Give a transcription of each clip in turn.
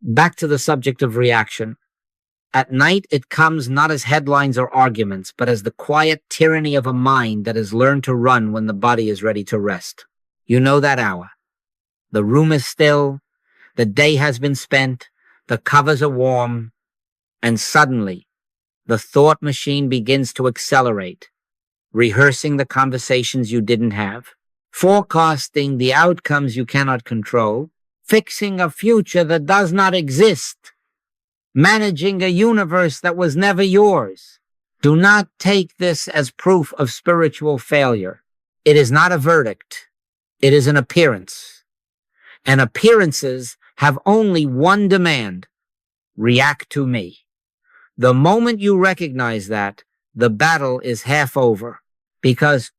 Back to the subject of reaction. At night, it comes not as headlines or arguments, but as the quiet tyranny of a mind that has learned to run when the body is ready to rest. You know that hour. The room is still, the day has been spent, the covers are warm, and suddenly the thought machine begins to accelerate, rehearsing the conversations you didn't have, forecasting the outcomes you cannot control, fixing a future that does not exist, managing a universe that was never yours. Do not take this as proof of spiritual failure. It is not a verdict. It is an appearance. And appearances have only one demand: react to me. The moment you recognize that, the battle is half over, because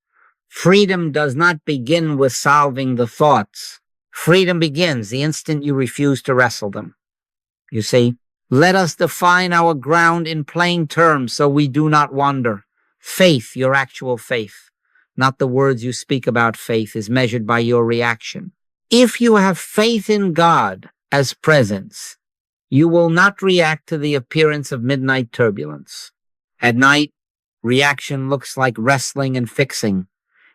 freedom does not begin with solving the thoughts. Freedom begins the instant you refuse to wrestle them. You see, let us define our ground in plain terms so we do not wander. Faith, your actual faith, not the words you speak about faith, is measured by your reaction. If you have faith in God as presence, you will not react to the appearance of midnight turbulence. At night, reaction looks like wrestling and fixing.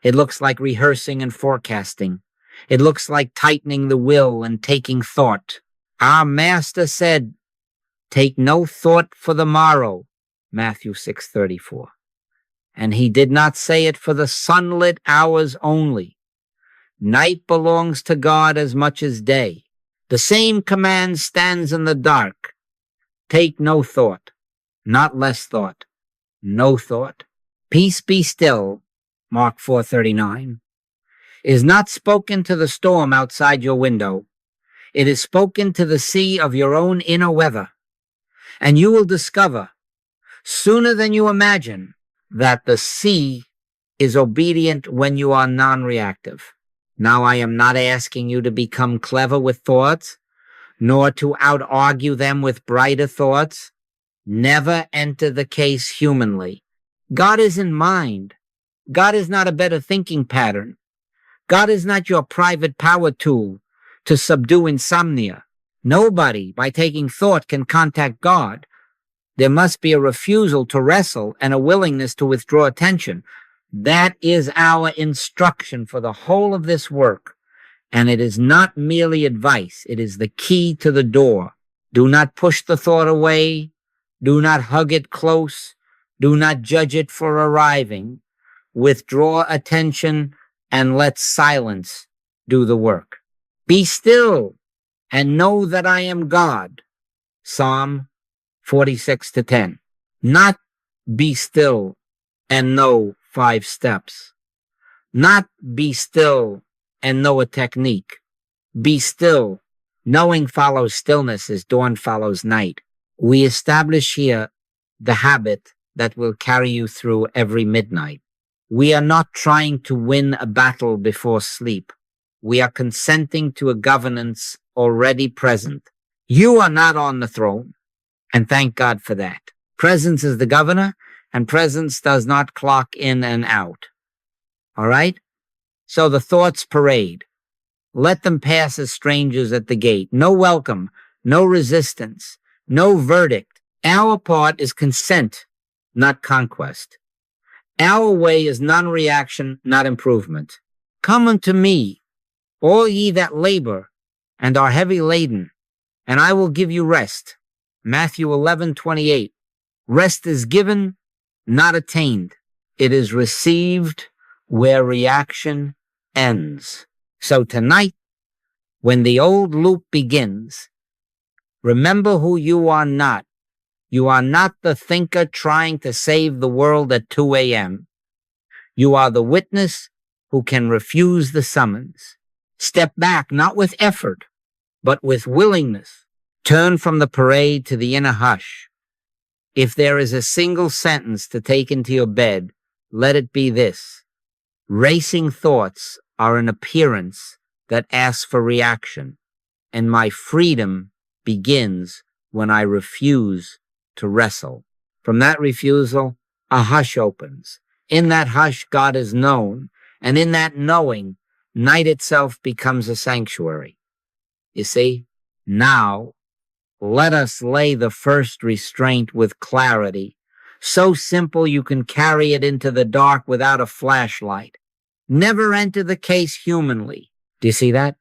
It looks like rehearsing and forecasting. It looks like tightening the will and taking thought. Our master said, "Take no thought for the morrow," Matthew 6:34. And he did not say it for the sunlit hours only. Night belongs to God as much as day. The same command stands in the dark. Take no thought, not less thought, no thought. Peace be still, Mark 4:39, is not spoken to the storm outside your window. It is spoken to the sea of your own inner weather. And you will discover, sooner than you imagine, that the sea is obedient when you are non-reactive. Now, I am not asking you to become clever with thoughts, nor to out-argue them with brighter thoughts. Never enter the case humanly. God is in mind. God is not a better thinking pattern. God is not your private power tool to subdue insomnia. Nobody, by taking thought, can contact God. There must be a refusal to wrestle and a willingness to withdraw attention. That is our instruction for the whole of this work. And it is not merely advice. It is the key to the door. Do not push the thought away. Do not hug it close. Do not judge it for arriving. Withdraw attention and let silence do the work. Be still and know that I am God. Psalm 46:10. Not be still and know 5 steps. Not be still and know a technique. Be still. Knowing follows stillness as dawn follows night. We establish here the habit that will carry you through every midnight. We are not trying to win a battle before sleep. We are consenting to a governance already present. You are not on the throne, and thank God for that. Presence is the governor, and presence does not clock in and out. All right? So the thoughts parade. Let them pass as strangers at the gate. No welcome, no resistance, no verdict. Our part is consent, not conquest. Our way is non-reaction, not improvement. Come unto me, all ye that labor and are heavy laden, and I will give you rest. Matthew 11:28. Rest is given, not attained. It is received where reaction ends. So tonight, when the old loop begins, remember who you are not. You are not the thinker trying to save the world at 2 a.m. You are the witness who can refuse the summons. Step back, not with effort, but with willingness. Turn from the parade to the inner hush. If there is a single sentence to take into your bed, let it be this: racing thoughts are an appearance that asks for reaction, and my freedom begins when I refuse to wrestle. From that refusal, a hush opens. In that hush, God is known, and in that knowing, night itself becomes a sanctuary. You see, now Let us lay the first restraint with clarity, so simple you can carry it into the dark without a flashlight. Never enter the case humanly. Do you see that?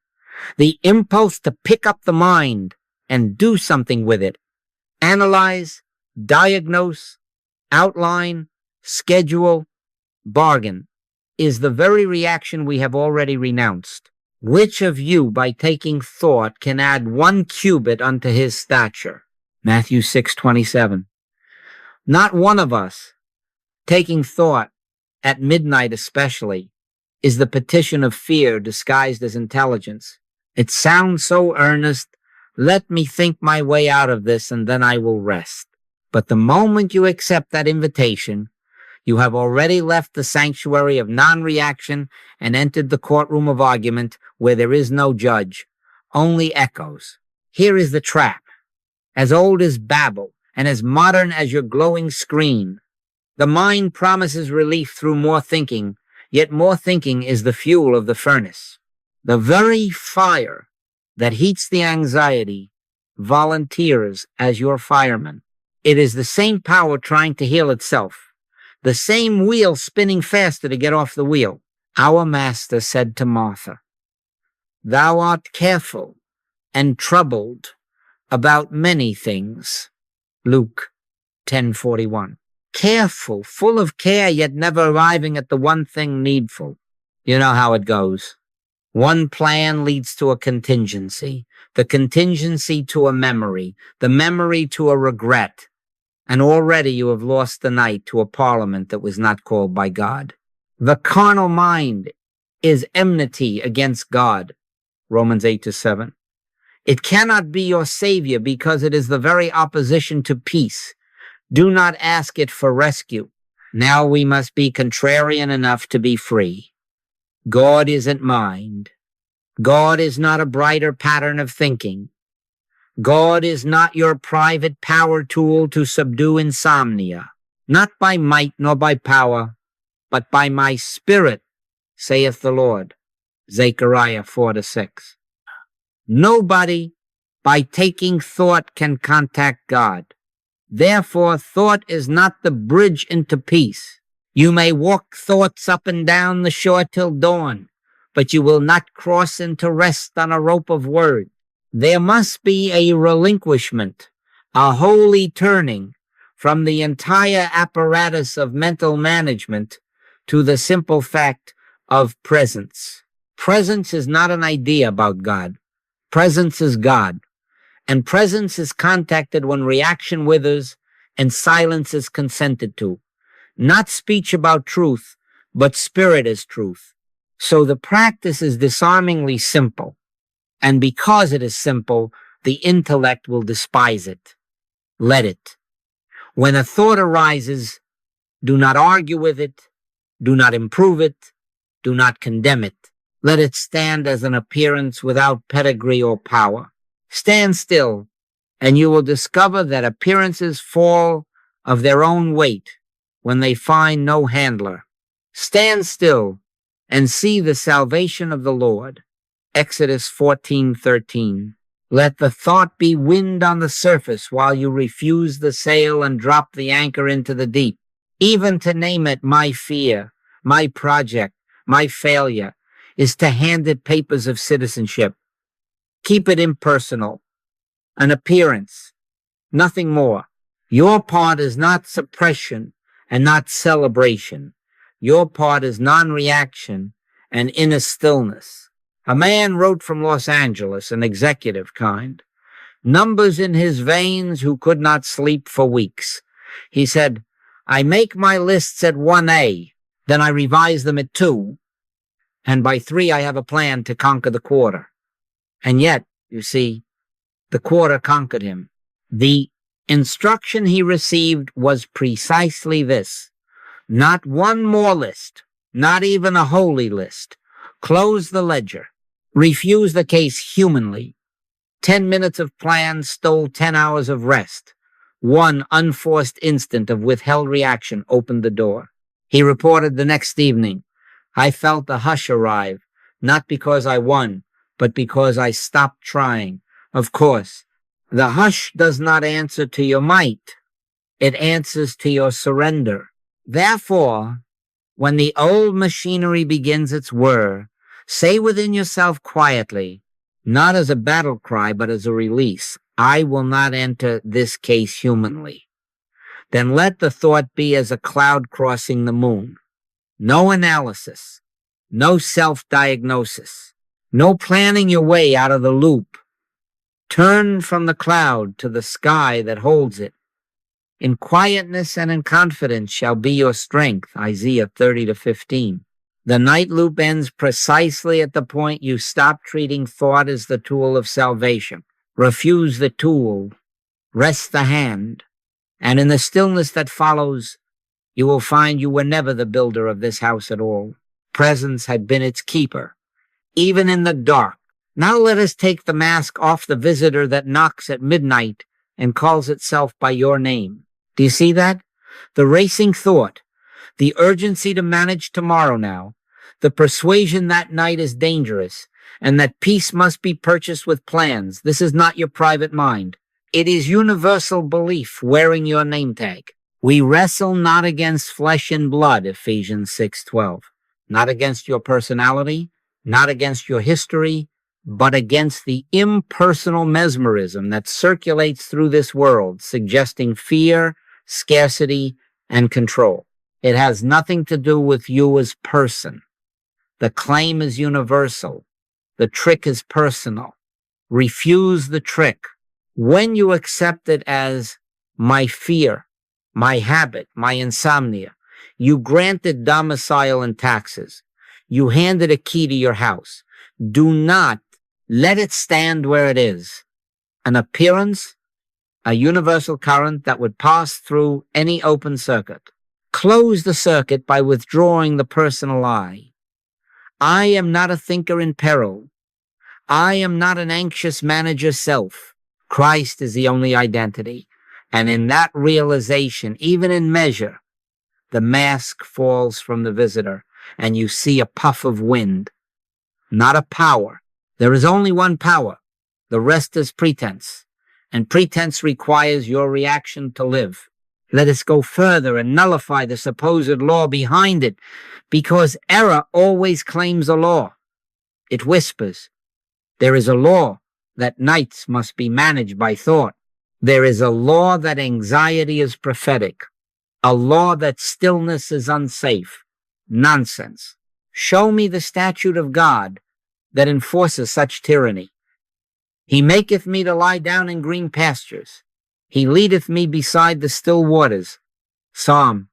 The impulse to pick up the mind and do something with it. Analyze, diagnose, outline, schedule, bargain is the very reaction we have already renounced. Which of you, by taking thought, can add 1 cubit unto his stature? Matthew 6:27. Not one of us, taking thought, at midnight especially, is the petition of fear disguised as intelligence. It sounds so earnest. Let me think my way out of this and then I will rest. But the moment you accept that invitation, you have already left the sanctuary of non-reaction and entered the courtroom of argument where there is no judge, only echoes. Here is the trap, as old as Babel and as modern as your glowing screen. The mind promises relief through more thinking, yet more thinking is the fuel of the furnace. The very fire that heats the anxiety volunteers as your fireman. It is the same power trying to heal itself. The same wheel spinning faster to get off the wheel. Our master said to Martha, "Thou art careful and troubled about many things." Luke 10:41. Careful, full of care, yet never arriving at the one thing needful. You know how it goes. One plan leads to a contingency, the contingency to a memory, the memory to a regret. And already you have lost the night to a parliament that was not called by God. The carnal mind is enmity against God. Romans 8-7. It cannot be your savior because it is the very opposition to peace. Do not ask it for rescue. Now we must be contrarian enough to be free. God isn't mind. God is not a brighter pattern of thinking. God is not your private power tool to subdue insomnia, not by might nor by power, but by my spirit, saith the Lord. Zechariah 4-6. Nobody, by taking thought, can contact God. Therefore, thought is not the bridge into peace. You may walk thoughts up and down the shore till dawn, but you will not cross into rest on a rope of words. There must be a relinquishment, a holy turning from the entire apparatus of mental management to the simple fact of presence. Presence is not an idea about God. Presence is God. And presence is contacted when reaction withers and silence is consented to. Not speech about truth, but spirit is truth. So the practice is disarmingly simple. And because it is simple, the intellect will despise it. Let it. When a thought arises, do not argue with it, do not improve it, do not condemn it. Let it stand as an appearance without pedigree or power. Stand still, and you will discover that appearances fall of their own weight when they find no handler. Stand still and see the salvation of the Lord. Exodus 14:13. Let the thought be wind on the surface while you refuse the sail and drop the anchor into the deep. Even to name it my fear, my project, my failure, is to hand it papers of citizenship. Keep it impersonal, an appearance, nothing more. Your part is not suppression and not celebration. Your part is non-reaction and inner stillness. A man wrote from Los Angeles, an executive kind, numbers in his veins who could not sleep for weeks. He said, I make my lists at 1A, then I revise them at 2, and by 3 I have a plan to conquer the quarter. And yet, you see, the quarter conquered him. The instruction he received was precisely this. Not one more list, not even a holy list. Close the ledger. Refuse the case humanly. 10 minutes of plan stole 10 hours of rest. One unforced instant of withheld reaction opened the door. He reported the next evening, I felt a hush arrive, not because I won, but because I stopped trying. Of course, The hush does not answer to your might. It answers to your surrender. Therefore, when the old machinery begins its whir, say within yourself quietly, not as a battle cry, but as a release, I will not enter this case humanly. Then let the thought be as a cloud crossing the moon. No analysis, no self-diagnosis, no planning your way out of the loop. Turn from the cloud to the sky that holds it. In quietness and in confidence shall be your strength, Isaiah 30-15. The night loop ends precisely at the point you stop treating thought as the tool of salvation. Refuse the tool, rest the hand, and in the stillness that follows, you will find you were never the builder of this house at all. Presence had been its keeper, even in the dark. Now let us take the mask off the visitor that knocks at midnight and calls itself by your name. Do you see that? The racing thought, the urgency to manage tomorrow now, the persuasion that night is dangerous, and that peace must be purchased with plans. This is not your private mind. It is universal belief wearing your name tag. We wrestle not against flesh and blood, Ephesians 6:12. Not against your personality, not against your history, but against the impersonal mesmerism that circulates through this world, suggesting fear, scarcity, and control. It has nothing to do with you as person. The claim is universal. The trick is personal. Refuse the trick. When you accept it as my fear, my habit, my insomnia, you granted domicile and taxes. You handed a key to your house. Do not let it stand where it is. An appearance, a universal current that would pass through any open circuit. Close the circuit by withdrawing the personal I. I am not a thinker in peril. I am not an anxious manager self. Christ is the only identity. And in that realization, even in measure, the mask falls from the visitor and you see a puff of wind, not a power. There is only one power. The rest is pretense. And pretense requires your reaction to live. Let us go further and nullify the supposed law behind it, because error always claims a law. It whispers, there is a law that nights must be managed by thought. There is a law that anxiety is prophetic, a law that stillness is unsafe. Nonsense. Show me the statute of God that enforces such tyranny. He maketh me to lie down in green pastures. He leadeth me beside the still waters. Psalm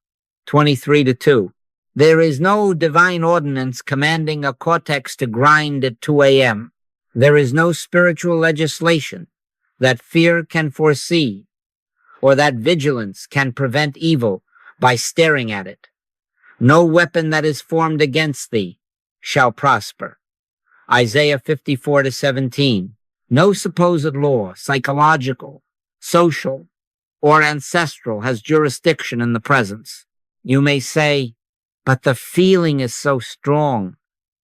23:2. There is no divine ordinance commanding a cortex to grind at 2 a.m. There is no spiritual legislation that fear can foresee or that vigilance can prevent evil by staring at it. No weapon that is formed against thee shall prosper. Isaiah 54:17. No supposed law, psychological, social, or ancestral, has jurisdiction in the presence. You may say, but the feeling is so strong.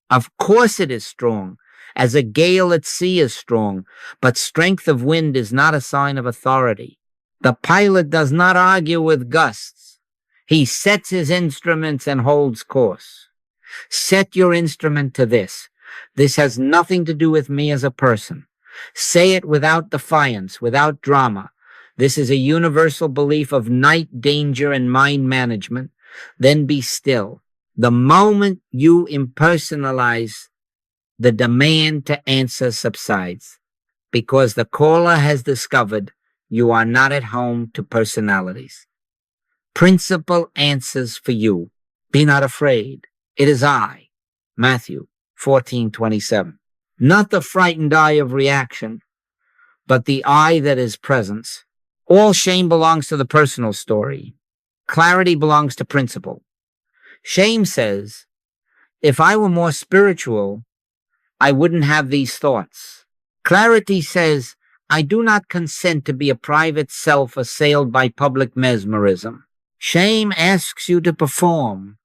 Of course it is strong, as a gale at sea is strong, but strength of wind is not a sign of authority. The pilot does not argue with gusts. He sets his instruments and holds course. Set your instrument to this. This has nothing to do with me as a person. Say it without defiance, without drama. This is a universal belief of night danger and mind management. Then be still. The moment you impersonalize, the demand to answer subsides, because the caller has discovered you are not at home to personalities. Principle answers for you. Be not afraid. It is I. Matthew 14:27. Not the frightened eye of reaction, but the eye that is presence. All shame belongs to the personal story. Clarity belongs to principle. Shame says, if I were more spiritual, I wouldn't have these thoughts. Clarity says, I do not consent to be a private self assailed by public mesmerism. Shame asks you to perform.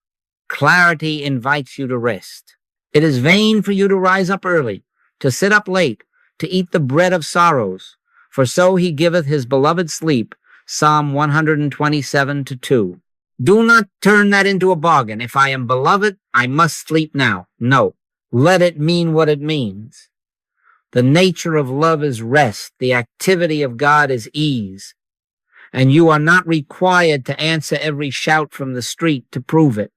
Clarity invites you to rest. It is vain for you to rise up early, to sit up late, to eat the bread of sorrows, For so he giveth his beloved sleep. Psalm 127:2. Do not turn that into a bargain. If I am beloved, I must sleep now. No. Let it mean what it means. The nature of love is rest. The activity of God is ease. And you are not required to answer every shout from the street to prove it.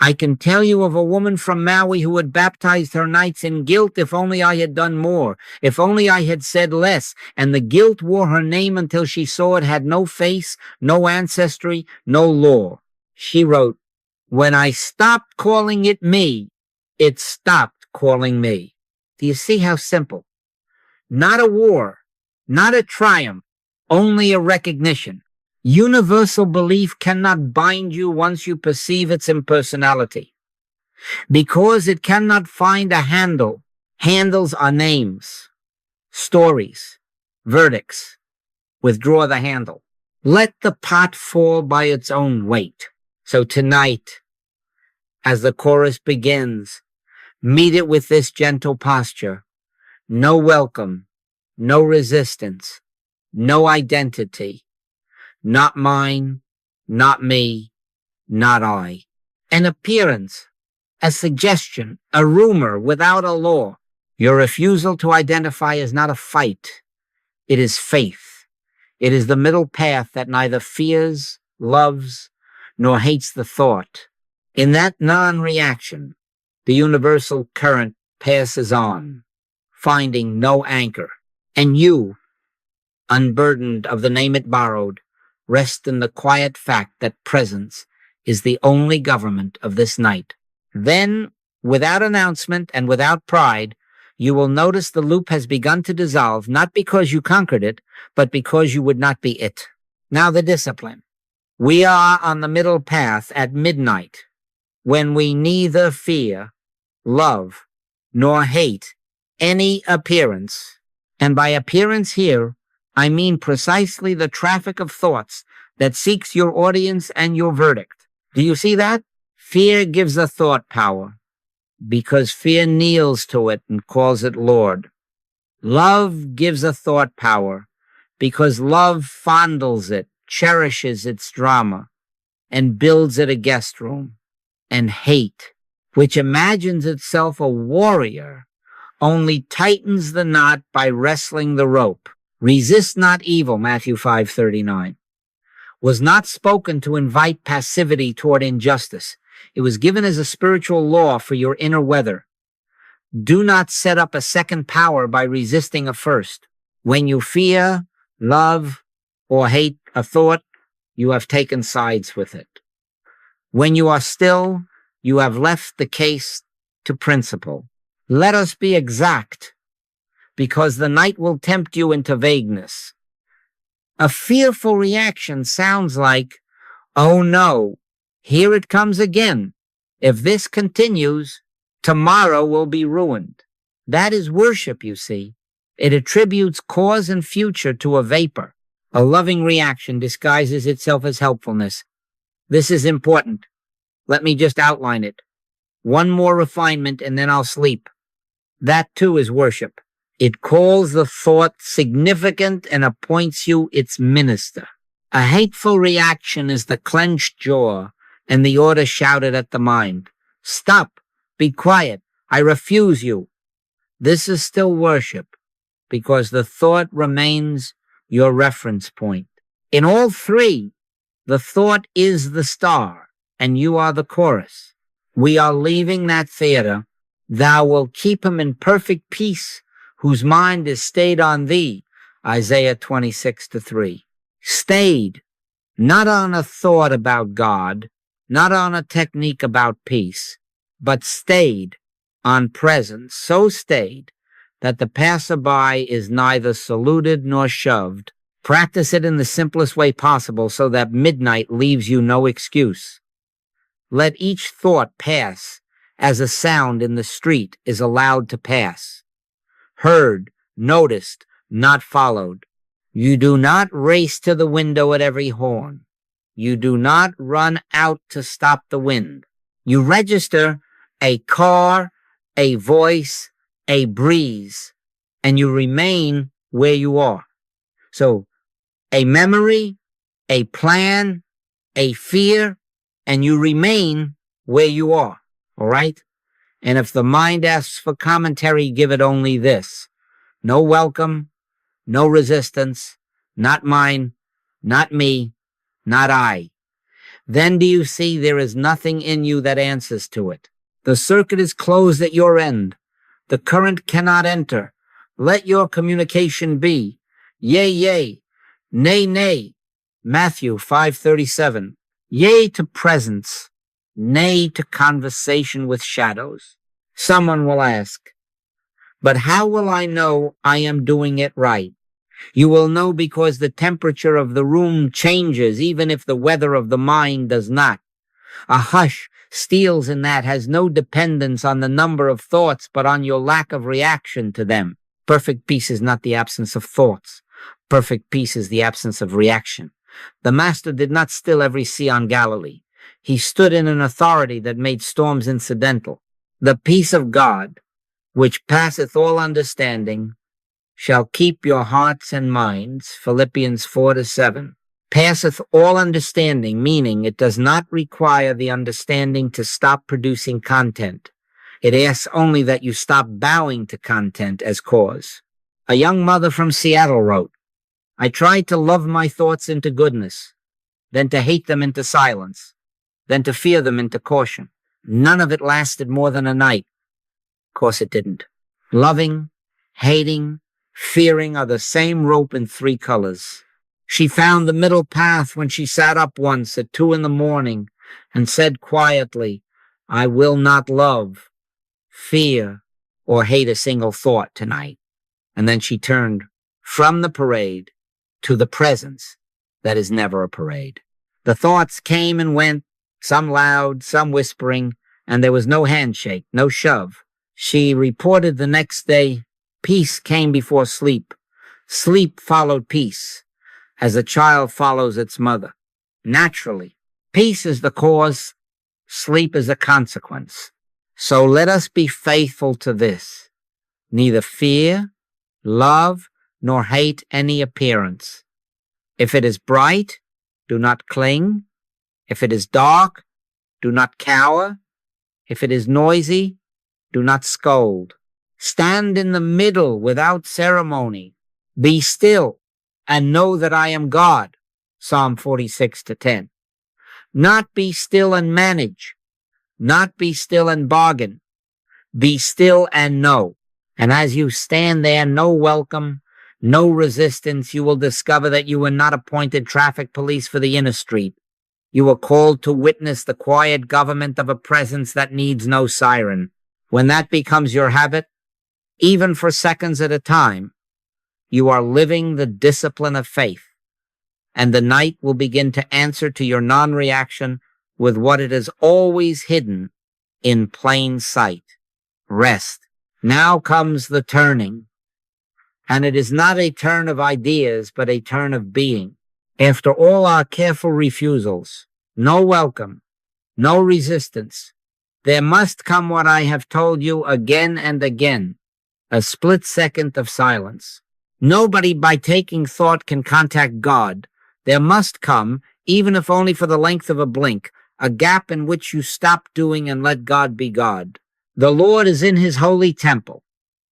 I can tell you of a woman from Maui who had baptized her nights in guilt. If only I had done more. If only I had said less. And the guilt wore her name until she saw it had no face, no ancestry, no law. She wrote, when I stopped calling it me, it stopped calling me. Do you see how simple? Not a war, not a triumph, only a recognition. Universal belief cannot bind you once you perceive its impersonality, because it cannot find a handle. Handles are names, stories, verdicts. Withdraw the handle. Let the pot fall by its own weight. So tonight, as the chorus begins, meet it with this gentle posture. No welcome, no resistance, no identity. Not mine, not me, not I. An appearance, a suggestion, a rumor without a law. Your refusal to identify is not a fight. It is faith. It is the middle path that neither fears, loves, nor hates the thought. In that non-reaction, the universal current passes on, finding no anchor. And you, unburdened of the name it borrowed, rest in the quiet fact that presence is the only government of this night. Then, without announcement and without pride, you will notice the loop has begun to dissolve, not because you conquered it, but because you would not be it. Now the discipline. We are on the middle path at midnight, when we neither fear, love, nor hate any appearance. And by appearance here, I mean precisely the traffic of thoughts that seeks your audience and your verdict. Do you see that? Fear gives a thought power, because fear kneels to it and calls it Lord. Love gives a thought power, because love fondles it, cherishes its drama, and builds it a guest room. And hate, which imagines itself a warrior, only tightens the knot by wrestling the rope. Resist not evil, Matthew 5:39, was not spoken to invite passivity toward injustice. It was given as a spiritual law for your inner weather. Do not set up a second power by resisting a first. When you fear, love, or hate a thought, you have taken sides with it. When you are still, you have left the case to principle. Let us be exact, because the night will tempt you into vagueness. A fearful reaction sounds like, oh no, here it comes again. If this continues, tomorrow will be ruined. That is worship, you see. It attributes cause and future to a vapor. A loving reaction disguises itself as helpfulness. This is important. Let me just outline it. One more refinement and then I'll sleep. That too is worship. It calls the thought significant and appoints you its minister. A hateful reaction is the clenched jaw and the order shouted at the mind. Stop, be quiet, I refuse you. This is still worship, because the thought remains your reference point. In all three, the thought is the star, and you are the chorus. We are leaving that theater. Thou wilt keep him in perfect peace, whose mind is stayed on thee, Isaiah 26:3. Stayed, not on a thought about God, not on a technique about peace, but stayed on presence, so stayed that the passerby is neither saluted nor shoved. Practice it in the simplest way possible so that midnight leaves you no excuse. Let each thought pass as a sound in the street is allowed to pass. Heard, noticed, not followed. You do not race to the window at every horn. You do not run out to stop the wind. You register a car, a voice, a breeze, and you remain where you are. So a memory, a plan, a fear, and you remain where you are. All right? And if the mind asks for commentary, give it only this: no welcome, no resistance, not mine, not me, not I. Then do you see there is nothing in you that answers to it? The circuit is closed at your end. The current cannot enter. Let your communication be yea, yea, nay, nay. Matthew 5:37. Yea to presence, nay to conversation with shadows. Someone will ask, but how will I know I am doing it right? You will know because the temperature of the room changes, even if the weather of the mind does not. A hush steals in that has no dependence on the number of thoughts, but on your lack of reaction to them. Perfect peace is not the absence of thoughts. Perfect peace is the absence of reaction. The Master did not still every sea on Galilee. He stood in an authority that made storms incidental. The peace of God, which passeth all understanding, shall keep your hearts and minds, Philippians 4-7. Passeth all understanding, meaning it does not require the understanding to stop producing content. It asks only that you stop bowing to content as cause. A young mother from Seattle wrote, I tried to love my thoughts into goodness, then to hate them into silence, then to fear them into caution. None of it lasted more than a night. Of course it didn't. Loving, hating, fearing are the same rope in 3 colors. She found the middle path when she sat up once at 2 a.m. and said quietly, I will not love, fear, or hate a single thought tonight. And then she turned from the parade to the presence that is never a parade. The thoughts came and went, some loud, some whispering, and there was no handshake, no shove. She reported the next day, peace came before sleep. Sleep followed peace, as a child follows its mother. Naturally, peace is the cause, sleep is a consequence. So let us be faithful to this. Neither fear, love, nor hate any appearance. If it is bright, do not cling. If it is dark, do not cower. If it is noisy, do not scold. Stand in the middle without ceremony. Be still and know that I am God. Psalm 46-10. Not be still and manage. Not be still and bargain. Be still and know. And as you stand there, no welcome, no resistance, you will discover that you were not appointed traffic police for the inner street. You were called to witness the quiet government of a presence that needs no siren. When that becomes your habit, even for seconds at a time, you are living the discipline of faith, and the night will begin to answer to your non-reaction with what it has always hidden in plain sight. Rest. Now comes the turning, and it is not a turn of ideas, but a turn of being. After all our careful refusals, no welcome, no resistance, there must come what I have told you again and again, a split second of silence. Nobody by taking thought can contact God. There must come, even if only for the length of a blink, a gap in which you stop doing and let God be God. The Lord is in his holy temple.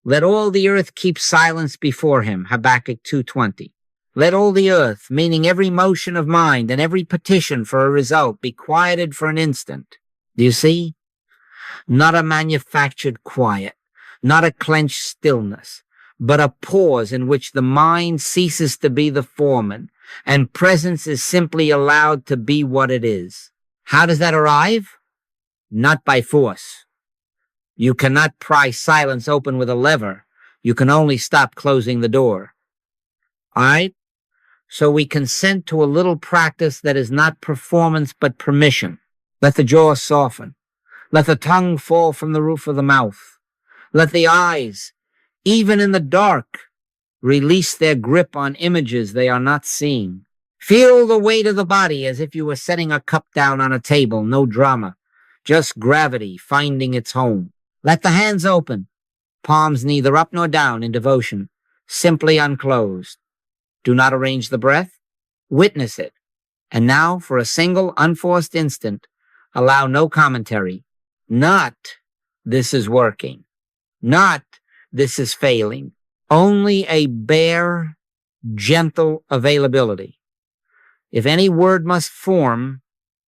Let all the earth keep silence before him, Habakkuk 2:20. Let all the earth, meaning every motion of mind and every petition for a result, be quieted for an instant. Do you see? Not a manufactured quiet, not a clenched stillness, but a pause in which the mind ceases to be the foreman and presence is simply allowed to be what it is. How does that arrive? Not by force. You cannot pry silence open with a lever. You can only stop closing the door. All right? So we consent to a little practice that is not performance but permission. Let the jaw soften. Let the tongue fall from the roof of the mouth. Let the eyes, even in the dark, release their grip on images they are not seeing. Feel the weight of the body as if you were setting a cup down on a table. No drama. Just gravity finding its home. Let the hands open. Palms neither up nor down in devotion. Simply unclosed. Do not arrange the breath. Witness it. And now, for a single unforced instant, allow no commentary. Not, this is working. Not, this is failing. Only a bare, gentle availability. If any word must form,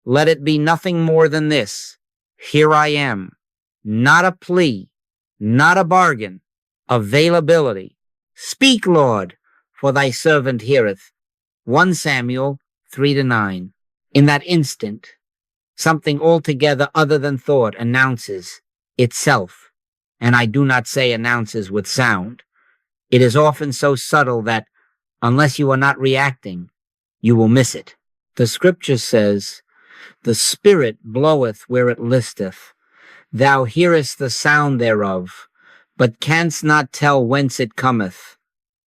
let it be nothing more than this. Here I am. Not a plea, not a bargain. Availability. Speak, Lord, for thy servant heareth. 1 Samuel 3-9. In that instant, something altogether other than thought announces itself. And I do not say announces with sound. It is often so subtle that, unless you are not reacting, you will miss it. The scripture says, the Spirit bloweth where it listeth. Thou hearest the sound thereof, but canst not tell whence it cometh.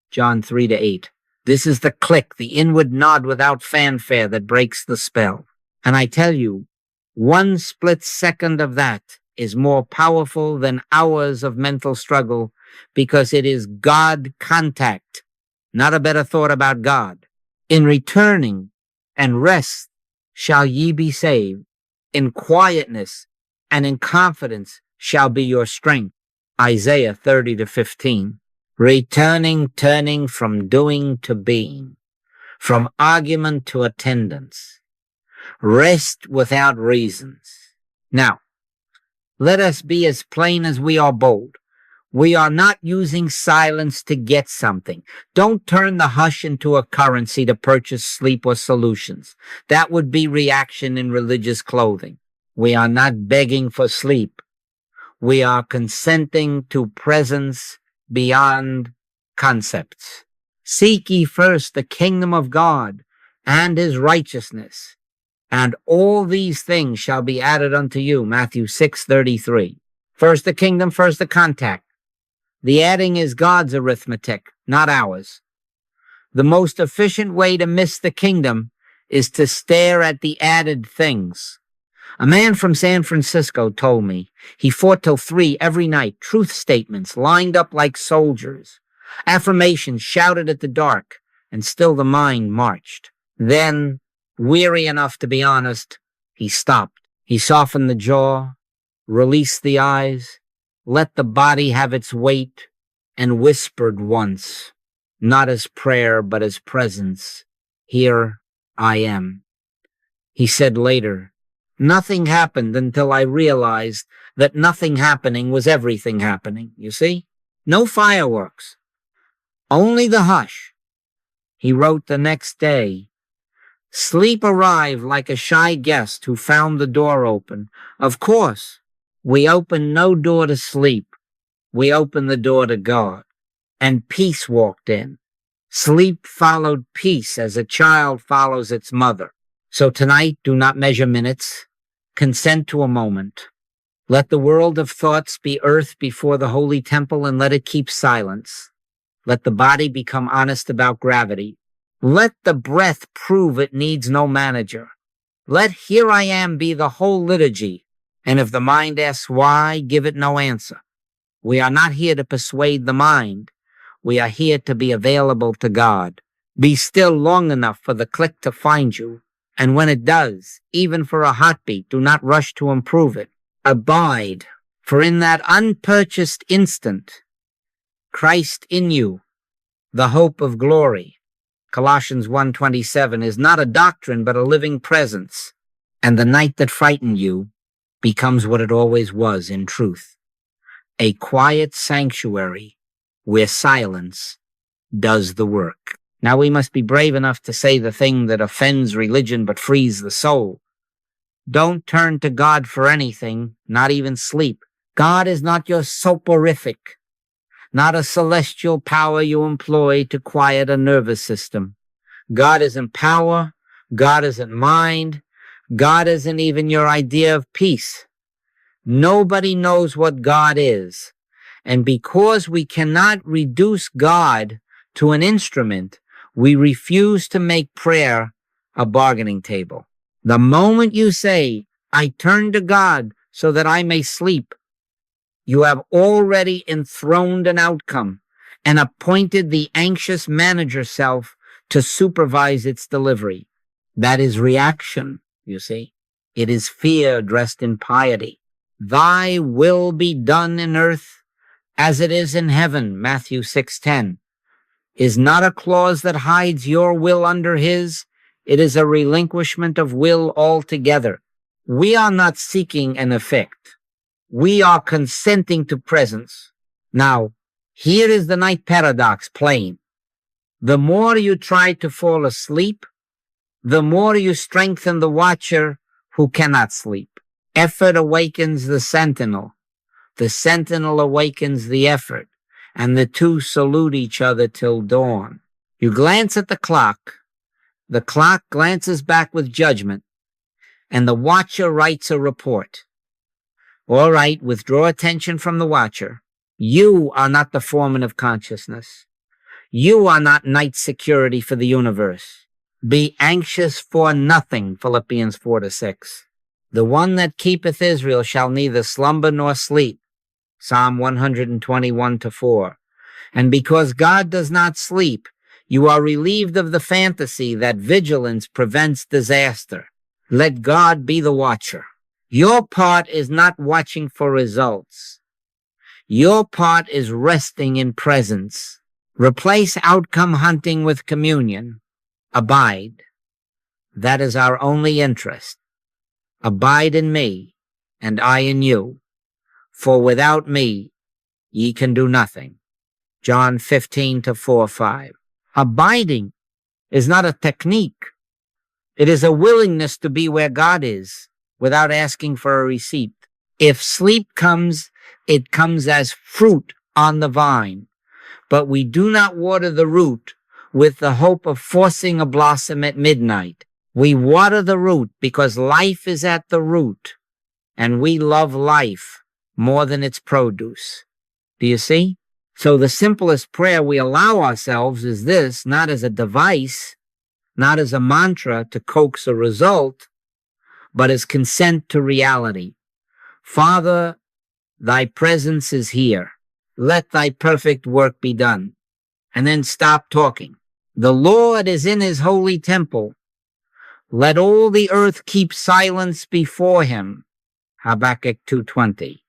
John 3-8. This is the click, the inward nod without fanfare that breaks the spell. And I tell you, 1 split second of that is more powerful than hours of mental struggle, because it is God contact, not a better thought about God. In returning and rest shall ye be saved. In quietness and in confidence shall be your strength. Isaiah 30-15. Returning, turning from doing to being, from argument to attendance. Rest without reasons. Now, let us be as plain as we are bold. We are not using silence to get something. Don't turn the hush into a currency to purchase sleep or solutions. That would be reaction in religious clothing. We are not begging for sleep. We are consenting to presence beyond concepts. Seek ye first the kingdom of God and his righteousness, and all these things shall be added unto you. Matthew 6:33. First the kingdom, first the contact. The adding is God's arithmetic, not ours. The most efficient way to miss the kingdom is to stare at the added things. A man from San Francisco told me he fought till 3 every night, truth statements lined up like soldiers, affirmations shouted at the dark, and still the mind marched. Then, weary enough to be honest, he stopped. He softened the jaw, released the eyes, let the body have its weight, and whispered once, not as prayer but as presence, here I am. He said later, nothing happened until I realized that nothing happening was everything happening. You see? No fireworks. Only the hush. He wrote the next day, sleep arrived like a shy guest who found the door open. Of course, we opened no door to sleep. We opened the door to God. And peace walked in. Sleep followed peace as a child follows its mother. So tonight, do not measure minutes. Consent to a moment. Let the world of thoughts be earth before the holy temple, and let it keep silence. Let the body become honest about gravity. Let the breath prove it needs no manager. Let here I am be the whole liturgy. And if the mind asks why, give it no answer. We are not here to persuade the mind. We are here to be available to God. Be still long enough for the click to find you. And when it does, even for a heartbeat, do not rush to improve it. Abide, for in that unpurchased instant, Christ in you, the hope of glory, Colossians 1:27, is not a doctrine but a living presence. And the night that frightened you becomes what it always was in truth, a quiet sanctuary where silence does the work. Now we must be brave enough to say the thing that offends religion but frees the soul. Don't turn to God for anything, not even sleep. God is not your soporific, not a celestial power you employ to quiet a nervous system. God isn't power. God isn't mind. God isn't even your idea of peace. Nobody knows what God is. And because we cannot reduce God to an instrument, we refuse to make prayer a bargaining table. The moment you say, I turn to God so that I may sleep, you have already enthroned an outcome and appointed the anxious manager self to supervise its delivery. That is reaction, you see. It is fear dressed in piety. Thy will be done in earth as it is in heaven, Matthew 6:10, is not a clause that hides your will under his. It is a relinquishment of will altogether. We are not seeking an effect. We are consenting to presence. Now, here is the night paradox plain. The more you try to fall asleep, the more you strengthen the watcher who cannot sleep. Effort awakens the sentinel. The sentinel awakens the effort, and the two salute each other till dawn. You glance at the clock glances back with judgment, and the watcher writes a report. All right, withdraw attention from the watcher. You are not the foreman of consciousness. You are not night security for the universe. Be anxious for nothing, Philippians 4-6. The one that keepeth Israel shall neither slumber nor sleep, Psalm 121-4. And because God does not sleep, you are relieved of the fantasy that vigilance prevents disaster. Let God be the watcher. Your part is not watching for results. Your part is resting in presence. Replace outcome hunting with communion. Abide. That is our only interest. Abide in me, and I in you. For without me, ye can do nothing. John 15-4-5. Abiding is not a technique. It is a willingness to be where God is without asking for a receipt. If sleep comes, it comes as fruit on the vine. But we do not water the root with the hope of forcing a blossom at midnight. We water the root because life is at the root, and we love life more than its produce. Do you see? So the simplest prayer we allow ourselves is this, not as a device, not as a mantra to coax a result, but as consent to reality. Father, thy presence is here. Let thy perfect work be done. And then stop talking. The Lord is in his holy temple. Let all the earth keep silence before him. Habakkuk 2:20.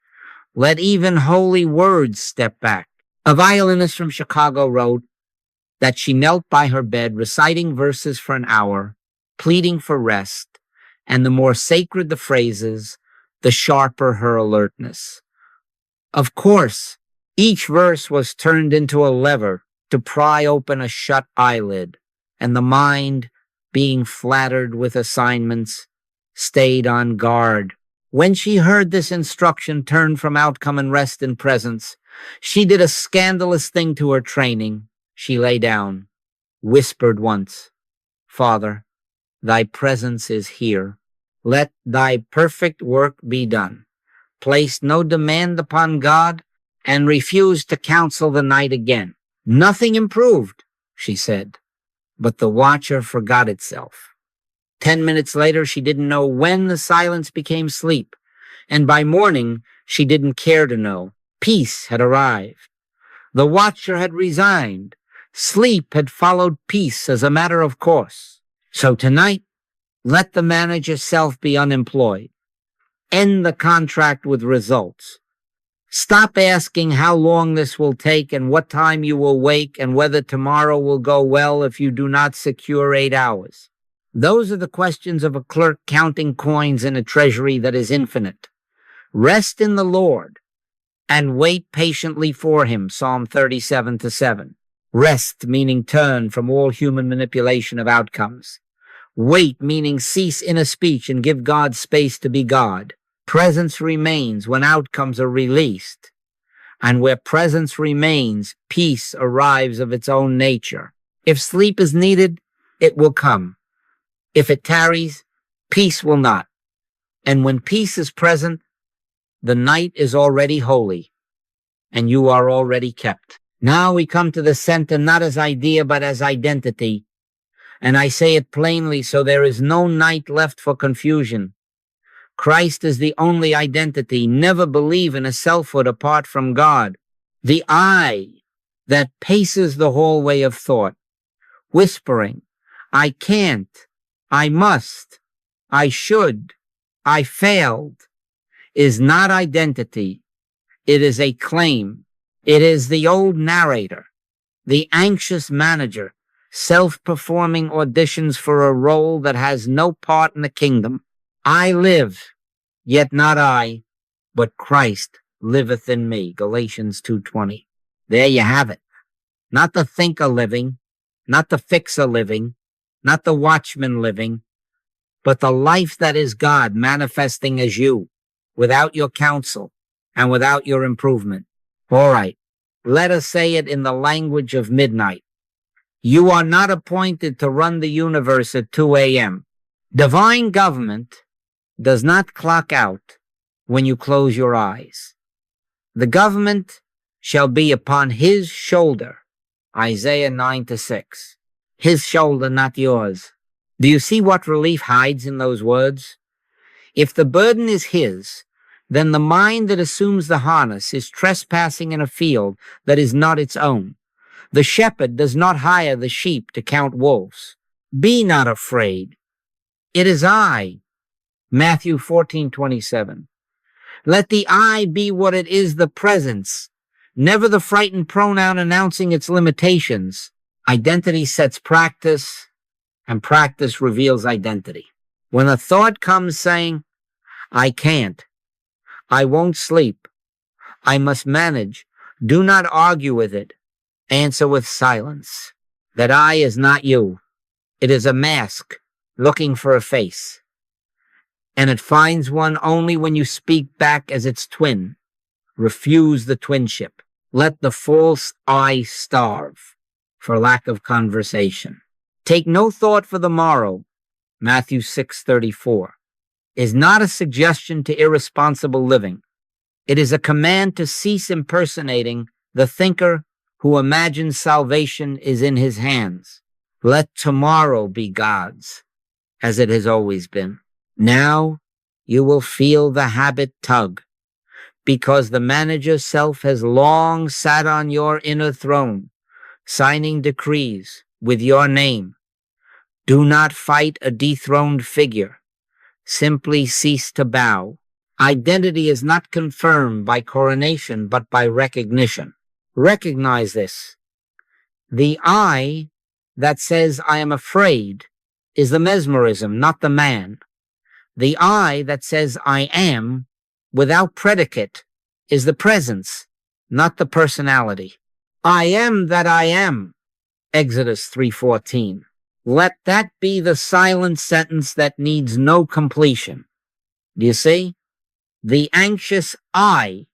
Let even holy words step back. A violinist from Chicago wrote that she knelt by her bed reciting verses for an hour, pleading for rest, and the more sacred the phrases, the sharper her alertness. Of course, each verse was turned into a lever to pry open a shut eyelid, and the mind, being flattered with assignments, stayed on guard. When she heard this instruction turn from outcome and rest in presence, she did a scandalous thing to her training. She lay down, whispered once, Father, thy presence is here. Let thy perfect work be done. Placed no demand upon God and refused to counsel the night again. Nothing improved, she said, but the watcher forgot itself. 10 minutes later, she didn't know when the silence became sleep, and by morning, she didn't care to know. Peace had arrived. The watcher had resigned. Sleep had followed peace as a matter of course. So tonight, let the manager self be unemployed. End the contract with results. Stop asking how long this will take and what time you will wake and whether tomorrow will go well if you do not secure 8 hours. Those are the questions of a clerk counting coins in a treasury that is infinite. Rest in the Lord and wait patiently for him, Psalm 37-7. Rest meaning turn from all human manipulation of outcomes. Wait meaning cease inner speech and give God space to be God. Presence remains when outcomes are released. And where presence remains, peace arrives of its own nature. If sleep is needed, it will come. If it tarries, peace will not. And when peace is present, the night is already holy, and you are already kept. Now we come to the center not as idea but as identity. And I say it plainly so there is no night left for confusion. Christ is the only identity. Never believe in a selfhood apart from God. The I that paces the hallway of thought. whispering, I can't, I must, I should, I failed, is not identity. It is a claim. It is the old narrator, the anxious manager, self-performing auditions for a role that has no part in the kingdom. I live, yet not I, but Christ liveth in me. Galatians 2:20. There you have it. Not the thinker living, not the fixer living, not the watchman living, but the life that is God manifesting as you, without your counsel and without your improvement. All right, let us say it in the language of midnight. You are not appointed to run the universe at 2 a.m. Divine government does not clock out when you close your eyes. The government shall be upon his shoulder. Isaiah 9-6. His shoulder, not yours. Do you see what relief hides in those words? If the burden is his, then the mind that assumes the harness is trespassing in a field that is not its own. The shepherd does not hire the sheep to count wolves. Be not afraid. It is I. Matthew 14:27. Let the I be what it is, the presence, never the frightened pronoun announcing its limitations. Identity sets practice, and practice reveals identity. When a thought comes saying, I can't, I won't sleep, I must manage, do not argue with it. Answer with silence. That I is not you. It is a mask looking for a face. And it finds one only when you speak back as its twin. Refuse the twinship. Let the false I starve for lack of conversation. Take no thought for the morrow. Matthew 6:34 is not a suggestion to irresponsible living. It is a command to cease impersonating the thinker who imagines salvation is in his hands. Let tomorrow be God's, as it has always been. Now you will feel the habit tug, because the manager self has long sat on your inner throne, signing decrees with your name. Do not fight a dethroned figure. Simply cease to bow. Identity is not confirmed by coronation, but by recognition. Recognize this. The I that says I am afraid is the mesmerism, not the man. The I that says I am, without predicate, is the presence, not the personality. I am that I am. Exodus 3:14. Let that be the silent sentence that needs no completion. Do you see? The anxious I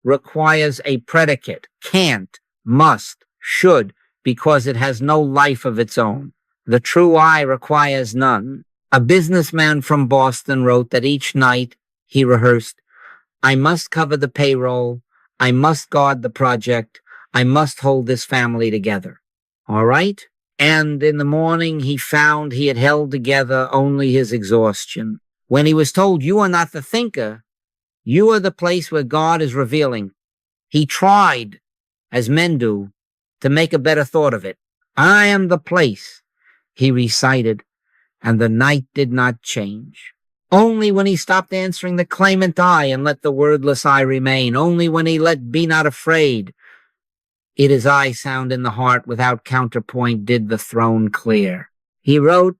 requires a predicate, can't, must, should, because it has no life of its own. The true I requires none. A businessman from Boston wrote that each night he rehearsed, I must cover the payroll, I must guard the project, I must hold this family together. All right? And in the morning he found he had held together only his exhaustion. When he was told, you are not the thinker, you are the place where God is revealing. He tried, as men do, to make a better thought of it. I am the place, he recited, and the night did not change. Only when he stopped answering the claimant I and let the wordless I remain. Only when he let be not afraid. It is I sound in the heart without counterpoint did the throne clear. He wrote,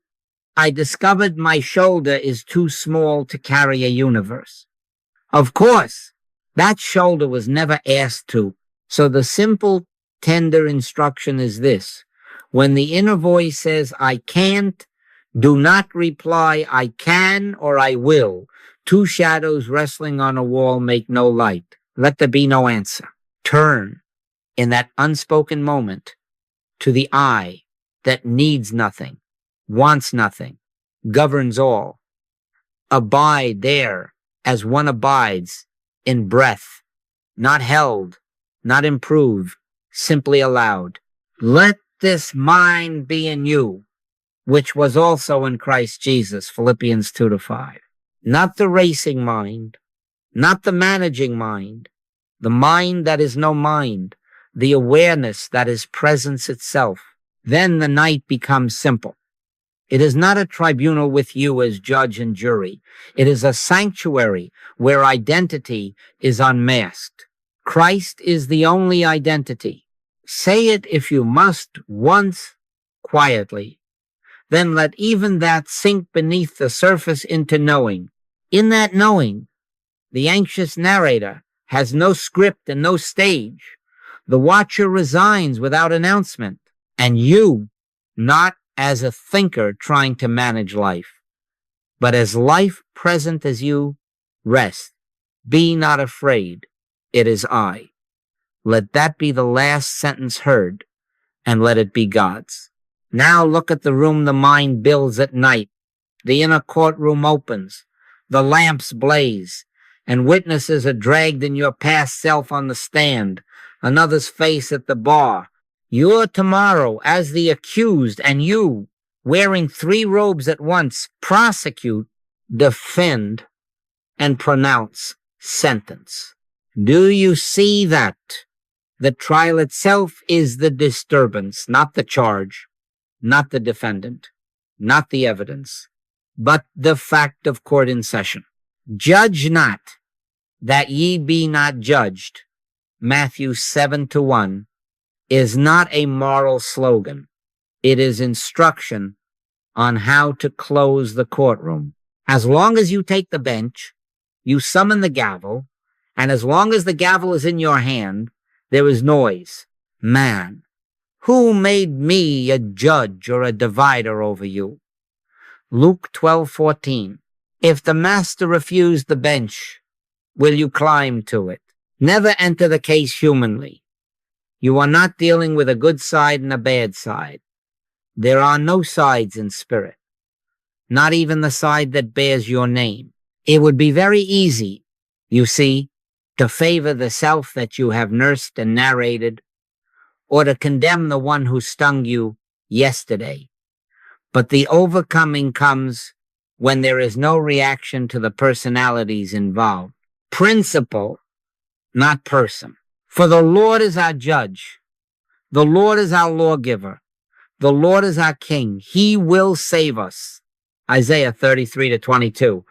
I discovered my shoulder is too small to carry a universe. Of course, that shoulder was never asked to. So the simple, tender instruction is this. When the inner voice says, I can't, do not reply, I can or I will. Two shadows wrestling on a wall make no light. Let there be no answer. Turn in that unspoken moment to the I that needs nothing, wants nothing, governs all. Abide there as one abides in breath, not held, not improved, simply allowed. Let this mind be in you, which was also in Christ Jesus, Philippians 2-5. Not the racing mind, not the managing mind, the mind that is no mind, the awareness that is presence itself. Then the night becomes simple. It is not a tribunal with you as judge and jury. It is a sanctuary where identity is unmasked. Christ is the only identity. Say it if you must once quietly. Then let even that sink beneath the surface into knowing. In that knowing, the anxious narrator has no script and no stage. The watcher resigns without announcement. And you, not as a thinker trying to manage life, but as life present as you, rest. Be not afraid. It is I. Let that be the last sentence heard, and let it be God's. Now look at the room the mind builds at night. The inner courtroom opens. The lamps blaze, and witnesses are dragged in your past self on the stand, another's face at the bar. You're tomorrow as the accused, and you, wearing 3 robes at once, prosecute, defend, and pronounce sentence. Do you see that? The trial itself is the disturbance, not the charge, not the defendant, not the evidence, but the fact of court in session. Judge not, that ye be not judged. Matthew 7:1 is not a moral slogan. It is instruction on how to close the courtroom. As long as you take the bench, you summon the gavel, and as long as the gavel is in your hand, there is noise. Man, who made me a judge or a divider over you? Luke 12:14. If the master refused the bench, will you climb to it? Never enter the case humanly. You are not dealing with a good side and a bad side. There are no sides in spirit, not even the side that bears your name. It would be very easy, you see, to favor the self that you have nursed and narrated, or to condemn the one who stung you yesterday. But the overcoming comes when there is no reaction to the personalities involved. Principle, not person. For the Lord is our judge. The Lord is our lawgiver. The Lord is our king. He will save us. Isaiah 33:22.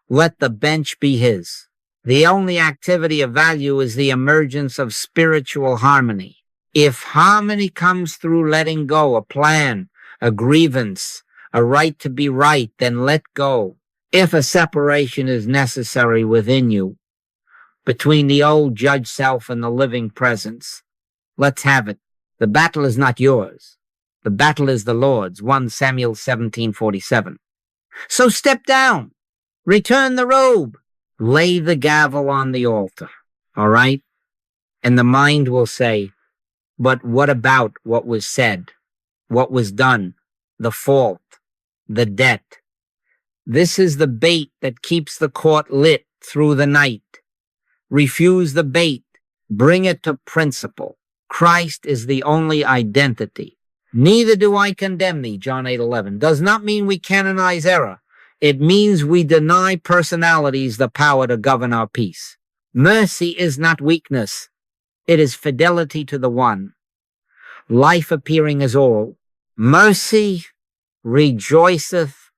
Let the bench be his. The only activity of value is the emergence of spiritual harmony. If harmony comes through letting go, a plan, a grievance, a right to be right, then let go. If a separation is necessary within you, between the old judge self and the living presence, let's have it. The battle is not yours. The battle is the Lord's. 1 Samuel 17:47. So step down. Return the robe. Lay the gavel on the altar. All right? And the mind will say, but what about what was said? What was done? The fault? The debt? This is the bait that keeps the court lit through the night. Refuse the bait. Bring it to principle. Christ is the only identity. Neither do I condemn thee, John 8:11. Does not mean we canonize error. It means we deny personalities the power to govern our peace. Mercy is not weakness. It is fidelity to the one. Life appearing as all. Mercy rejoiceth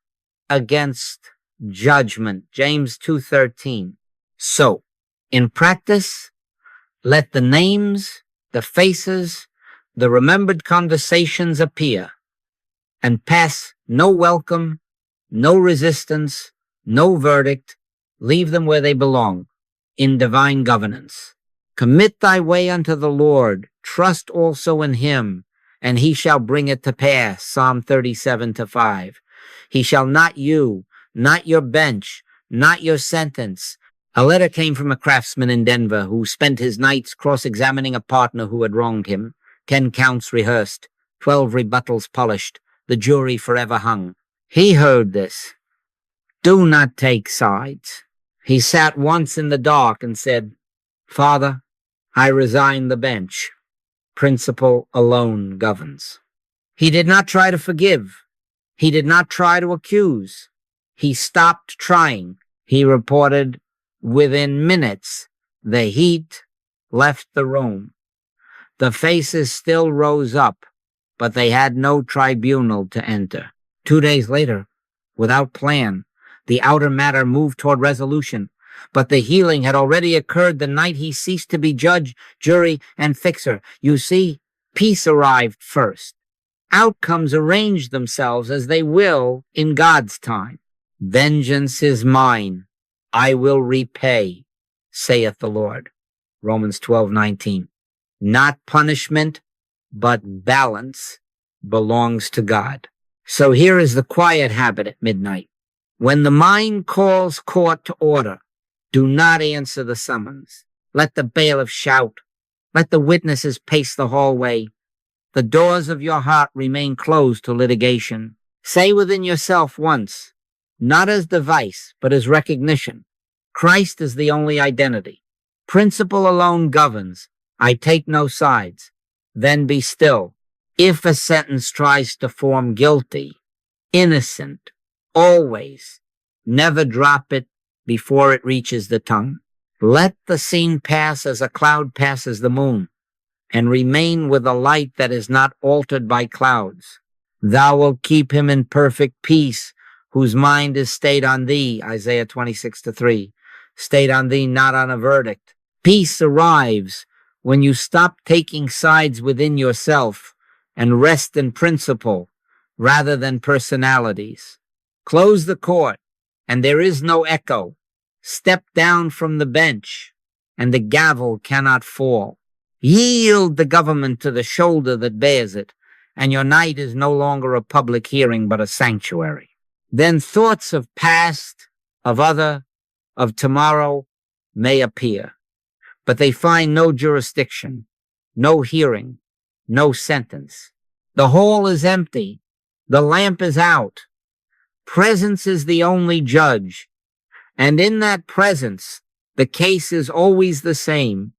against judgment. James 2:13. So, in practice, let the names, the faces, the remembered conversations appear, and pass no welcome, no resistance, no verdict. Leave them where they belong, in divine governance. Commit thy way unto the Lord. Trust also in him, and he shall bring it to pass. Psalm 37:5. He shall not you, not your bench, not your sentence. A letter came from a craftsman in Denver who spent his nights cross-examining a partner who had wronged him. 10 counts rehearsed, 12 rebuttals polished, the jury forever hung. He heard this. Do not take sides. He sat once in the dark and said, Father, I resign the bench. Principle alone governs. He did not try to forgive. He did not try to accuse. He stopped trying. He reported within minutes the heat left the room. The faces still rose up, but they had no tribunal to enter. 2 days later, without plan, the outer matter moved toward resolution, but the healing had already occurred the night he ceased to be judge, jury, and fixer. You see, peace arrived first. Outcomes arrange themselves as they will in God's time. Vengeance is mine, I will repay, saith the Lord. Romans 12:19. Not punishment, but balance belongs to God. So here is the quiet habit at midnight. When the mind calls court to order, do not answer the summons. Let the bailiff shout. Let the witnesses pace the hallway. The doors of your heart remain closed to litigation. Say within yourself once, not as device, but as recognition. Christ is the only identity. Principle alone governs. I take no sides. Then be still. If a sentence tries to form guilty, innocent, always, never drop it before it reaches the tongue. Let the scene pass as a cloud passes the moon, and remain with a light that is not altered by clouds. Thou wilt keep him in perfect peace, whose mind is stayed on thee, Isaiah 26:3. Stayed on thee, not on a verdict. Peace arrives when you stop taking sides within yourself and rest in principle rather than personalities. Close the court, and there is no echo. Step down from the bench, and the gavel cannot fall. Yield the government to the shoulder that bears it, and your night is no longer a public hearing but a sanctuary. Then thoughts of past, of other, of tomorrow may appear, but they find no jurisdiction, no hearing, no sentence. The hall is empty. The lamp is out. Presence is the only judge. And in that presence, the case is always the same,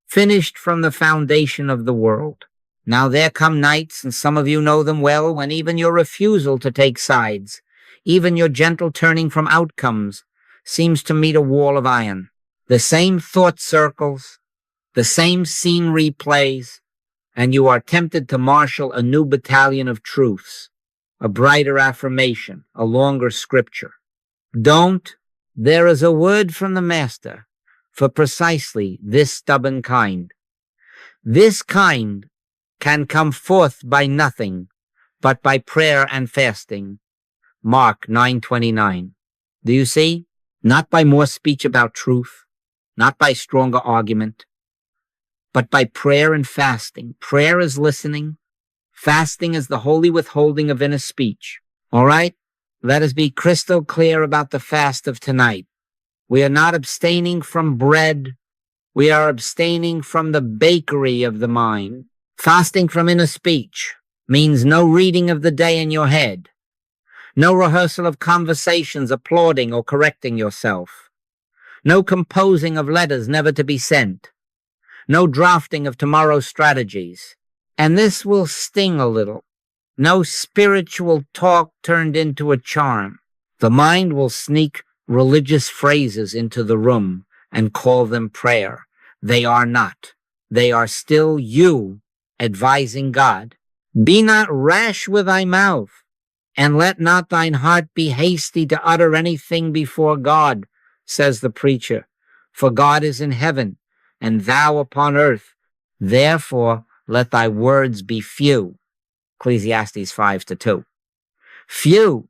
finished from the foundation of the world. Now there come nights, and some of you know them well, when even your refusal to take sides, even your gentle turning from outcomes, seems to meet a wall of iron. The same thought circles, the same scene replays, and you are tempted to marshal a new battalion of truths, a brighter affirmation, a longer scripture. Don't. There is a word from the Master for precisely this stubborn kind. This kind can come forth by nothing but by prayer and fasting. Mark 9:29. Do you see? Not by more speech about truth, not by stronger argument, but by prayer and fasting. Prayer is listening. Fasting is the holy withholding of inner speech. All right? Let us be crystal clear about the fast of tonight. We are not abstaining from bread. We are abstaining from the bakery of the mind. Fasting from inner speech means no reading of the day in your head, no rehearsal of conversations applauding or correcting yourself, no composing of letters never to be sent, no drafting of tomorrow's strategies. And this will sting a little. No spiritual talk turned into a charm. The mind will sneak religious phrases into the room and call them prayer. They are not. They are still you advising God. Be not rash with thy mouth, and let not thine heart be hasty to utter anything before God, says the preacher. For God is in heaven, and thou upon earth. Therefore let thy words be few. Ecclesiastes 5:2. Few.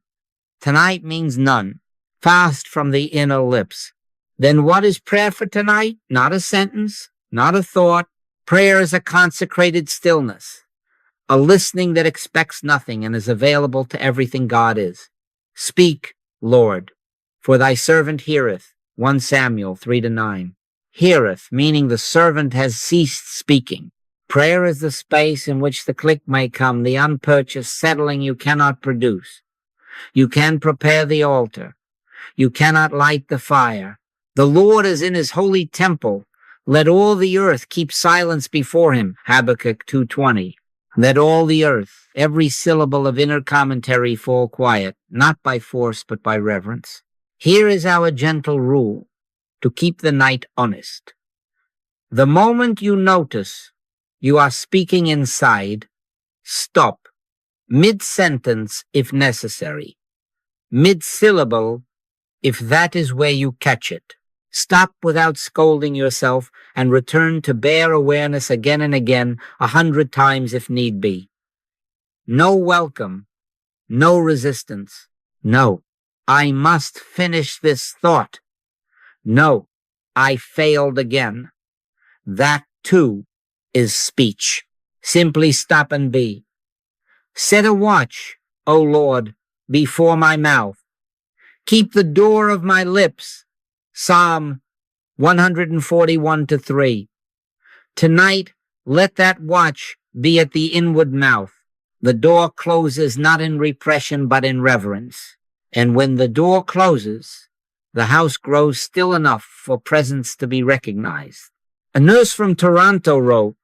Tonight means none. Fast from the inner lips. Then what is prayer for tonight? Not a sentence, not a thought. Prayer is a consecrated stillness, a listening that expects nothing and is available to everything God is. Speak, Lord, for thy servant heareth. 1 Samuel 3-9. Heareth, meaning the servant has ceased speaking. Prayer is the space in which the click may come, the unpurchased settling you cannot produce. You can prepare the altar. You cannot light the fire. The Lord is in his holy temple. Let all the earth keep silence before him. Habakkuk 2:20. Let all the earth, every syllable of inner commentary fall quiet, not by force but by reverence. Here is our gentle rule, to keep the night honest. The moment you notice you are speaking inside, Stop. Mid-sentence if necessary. Mid-syllable if that is where you catch it. Stop without scolding yourself and return to bare awareness again and again, 100 times if need be. No welcome, no resistance. No, I must finish this thought. No, I failed again. That, too, is speech. Simply stop and be. Set a watch, O Lord, before my mouth. Keep the door of my lips. Psalm 141-3. Tonight, let that watch be at the inward mouth. The door closes not in repression but in reverence. And when the door closes, the house grows still enough for presence to be recognized. A nurse from Toronto wrote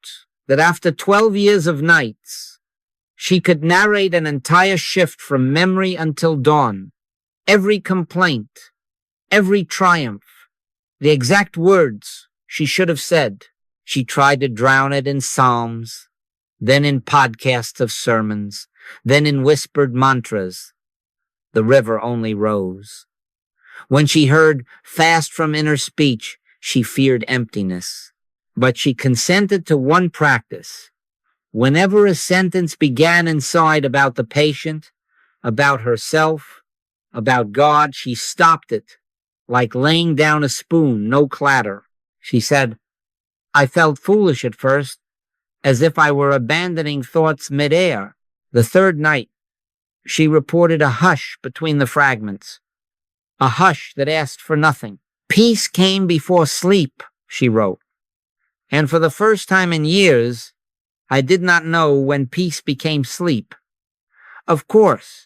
that after 12 years of nights, she could narrate an entire shift from memory until dawn. Every complaint, every triumph, the exact words she should have said. She tried to drown it in psalms, then in podcasts of sermons, then in whispered mantras. The river only rose. When she heard fast from inner speech, she feared emptiness. But she consented to one practice. Whenever a sentence began inside about the patient, about herself, about God, she stopped it, like laying down a spoon, no clatter. She said, I felt foolish at first, as if I were abandoning thoughts midair. The third night, she reported a hush between the fragments, a hush that asked for nothing. Peace came before sleep, she wrote. And for the first time in years, I did not know when peace became sleep. Of course,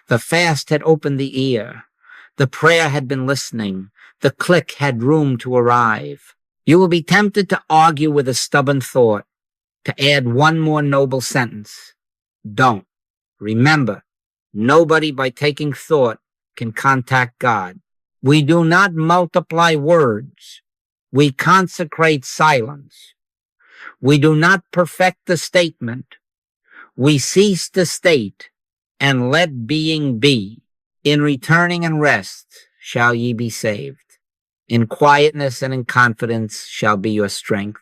the fast had opened the ear. The prayer had been listening. The click had room to arrive. You will be tempted to argue with a stubborn thought, to add one more noble sentence. Don't. Remember, nobody by taking thought can contact God. We do not multiply words. We consecrate silence. We do not perfect the statement. We cease to state and let being be. In returning and rest shall ye be saved. In quietness and in confidence shall be your strength.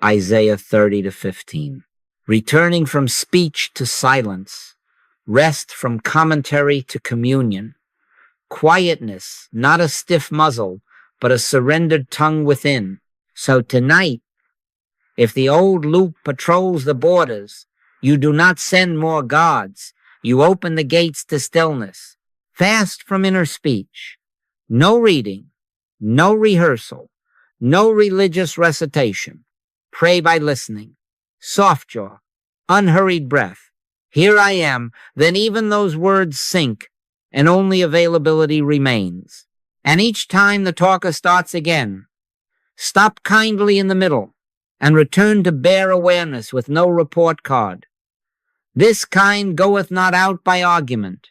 Isaiah 30-15. Returning from speech to silence. Rest from commentary to communion. Quietness, not a stiff muzzle, but a surrendered tongue within. So tonight, if the old loop patrols the borders, you do not send more gods. You open the gates to stillness. Fast from inner speech. No reading, no rehearsal, no religious recitation. Pray by listening. Soft jaw, unhurried breath. Here I am, then even those words sink, and only availability remains. And each time the talker starts again, stop kindly in the middle and return to bare awareness with no report card. This kind goeth not out by argument.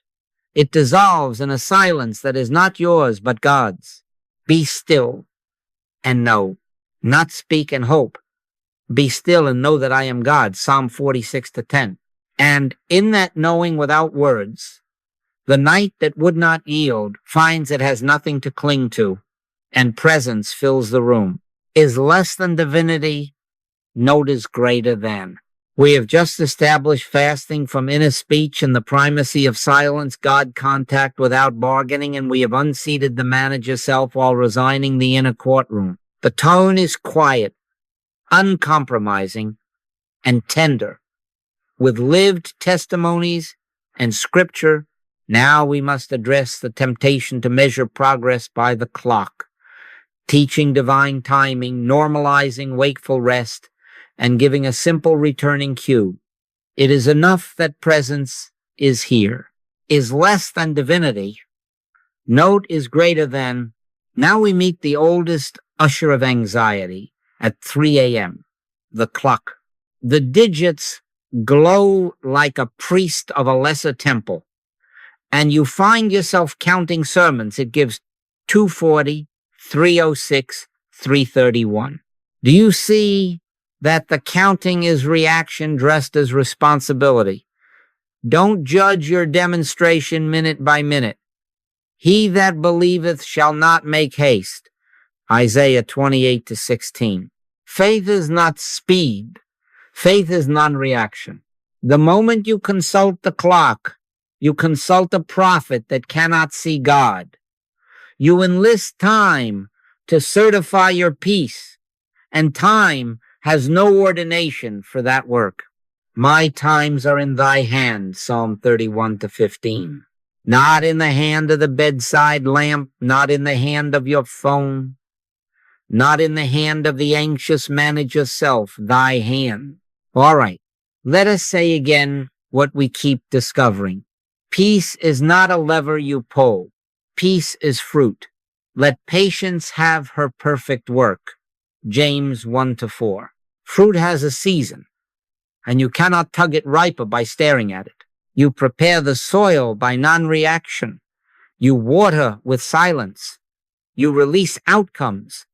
It dissolves in a silence that is not yours but God's. Be still and know, not speak and hope. Be still and know that I am God, Psalm 46-10. And in that knowing without words, the night that would not yield finds it has nothing to cling to, and presence fills the room. Is less than divinity, note is greater than. We have just established fasting from inner speech and the primacy of silence, God contact without bargaining, and we have unseated the manager self while resigning the inner courtroom. The tone is quiet, uncompromising, and tender. With lived testimonies and scripture, now we must address the temptation to measure progress by the clock, teaching divine timing, normalizing wakeful rest, and giving a simple returning cue. It is enough that presence is here. Is less than divinity. Note is greater than. Now we meet the oldest usher of anxiety at 3 a.m., the clock. The digits glow like a priest of a lesser temple, and you find yourself counting sermons. It gives 2:40, 3:06, 3:31. Do you see that the counting is reaction dressed as responsibility. Don't judge your demonstration minute by minute. He that believeth shall not make haste. Isaiah 28-16. Faith is not speed. Faith is non-reaction. The moment you consult the clock, you consult a prophet that cannot see God. You enlist time to certify your peace, and time has no ordination for that work. My times are in thy hand, Psalm 31-15. Not in the hand of the bedside lamp, not in the hand of your phone, not in the hand of the anxious manager self, thy hand. All right, let us say again what we keep discovering. Peace is not a lever you pull. Peace is fruit. Let patience have her perfect work. James 1-4. Fruit has a season, and you cannot tug it riper by staring at it. You prepare the soil by non-reaction. You water with silence. You release outcomes.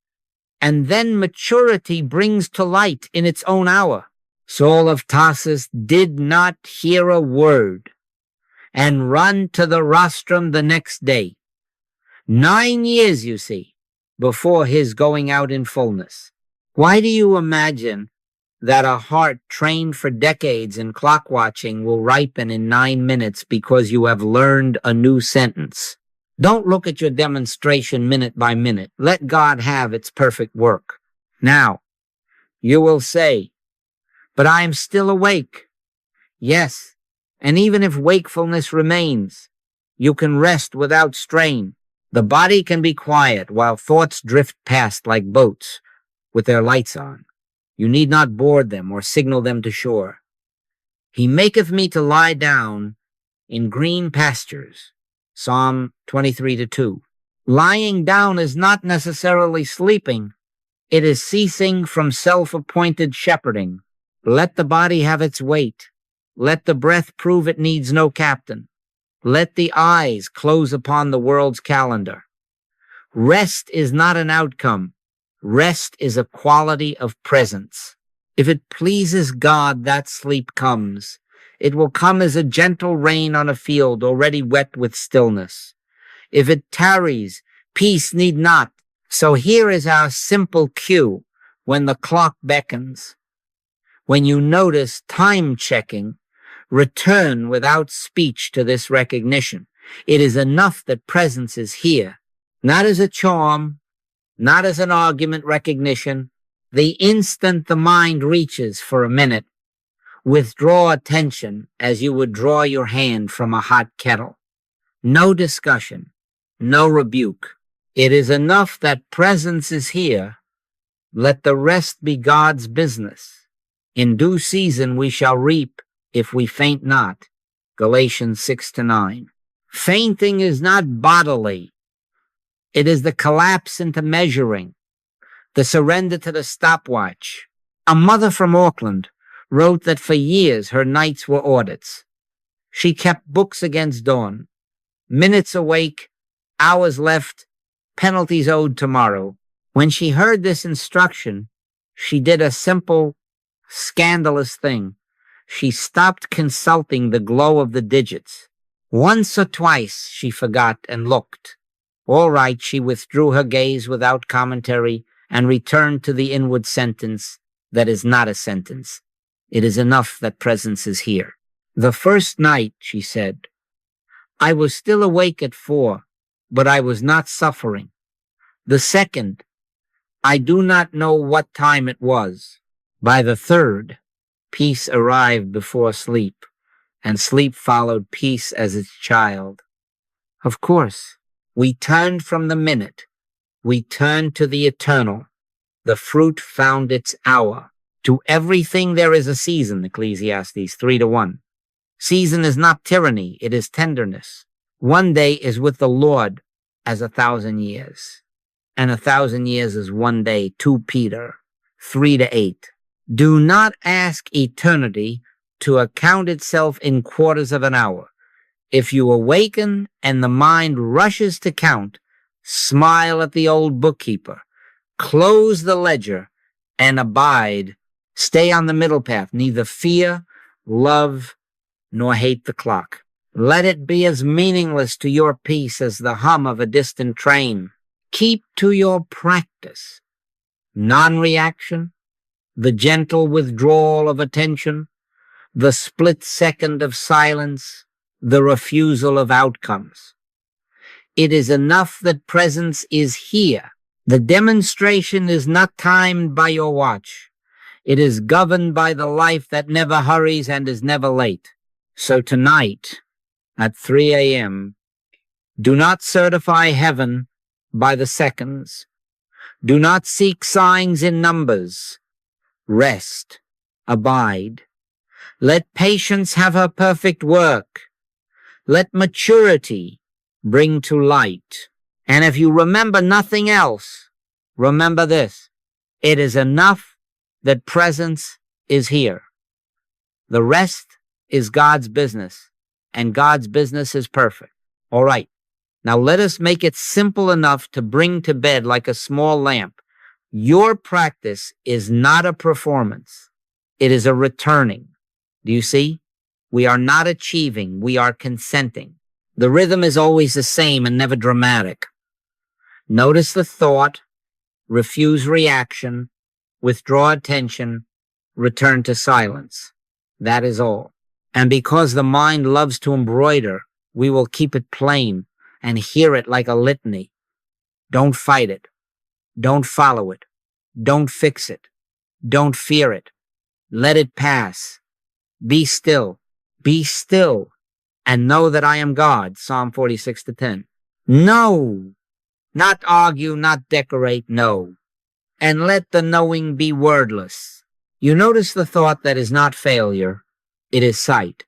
And then maturity brings to light in its own hour. Saul of Tarsus did not hear a word and run to the rostrum the next day. 9 years, you see, before his going out in fullness. Why do you imagine that a heart trained for decades in clock watching will ripen in 9 minutes because you have learned a new sentence? Don't look at your demonstration minute by minute. Let God have its perfect work. Now, you will say, but I am still awake. Yes, and even if wakefulness remains, you can rest without strain. The body can be quiet while thoughts drift past like boats with their lights on. You need not board them or signal them to shore. He maketh me to lie down in green pastures. Psalm 23-2. Lying down is not necessarily sleeping. It is ceasing from self-appointed shepherding. Let the body have its weight. Let the breath prove it needs no captain. Let the eyes close upon the world's calendar. Rest is not an outcome. Rest is a quality of presence. If it pleases God, that sleep comes. It will come as a gentle rain on a field already wet with stillness. If it tarries, peace need not. So here is our simple cue when the clock beckons. When you notice time checking, return without speech to this recognition. It is enough that presence is here, not as a charm, not as an argument recognition. The instant the mind reaches for a minute, withdraw attention as you would draw your hand from a hot kettle. No discussion, no rebuke. It is enough that presence is here. Let the rest be God's business. In due season we shall reap if we faint not. Galatians 6-9. Fainting is not bodily. It is the collapse into measuring, the surrender to the stopwatch. A mother from Auckland wrote that for years her nights were audits. She kept books against dawn. Minutes awake, hours left, penalties owed tomorrow. When she heard this instruction, she did a simple, scandalous thing. She stopped consulting the glow of the digits. Once or twice she forgot and looked. All right, she withdrew her gaze without commentary and returned to the inward sentence that is not a sentence. It is enough that presence is here. The first night, she said, I was still awake at 4, but I was not suffering. The second, I do not know what time it was. By the third, peace arrived before sleep, and sleep followed peace as its child. Of course, we turned from the minute. We turned to the eternal. The fruit found its hour. To everything there is a season, Ecclesiastes 3-1. Season is not tyranny, it is tenderness. One day is with the Lord as 1,000 years, and 1,000 years is one day, 2 Peter 3-8. Do not ask eternity to account itself in quarters of an hour. If you awaken and the mind rushes to count, smile at the old bookkeeper, close the ledger, and abide Stay on the middle path. Neither fear, love, nor hate the clock. Let it be as meaningless to your peace as the hum of a distant train. Keep to your practice. Non-reaction, the gentle withdrawal of attention, the split second of silence, the refusal of outcomes. It is enough that presence is here. The demonstration is not timed by your watch. It is governed by the life that never hurries and is never late. So tonight, at 3 a.m., do not certify heaven by the seconds. Do not seek signs in numbers. Rest. Abide. Let patience have her perfect work. Let maturity bring to light. And if you remember nothing else, remember this. It is enough that presence is here. The rest is God's business, and God's business is perfect. All right. Now let us make it simple enough to bring to bed like a small lamp. Your practice is not a performance. It is a returning. Do you see? We are not achieving. We are consenting. The rhythm is always the same and never dramatic. Notice the thought, refuse reaction, withdraw attention, return to silence. That is all. And because the mind loves to embroider, we will keep it plain and hear it like a litany. Don't fight it. Don't follow it. Don't fix it. Don't fear it. Let it pass. Be still. Be still and know that I am God. Psalm 46:10. No. Not argue, not decorate, no. And let the knowing be wordless. You notice the thought that is not failure. It is sight.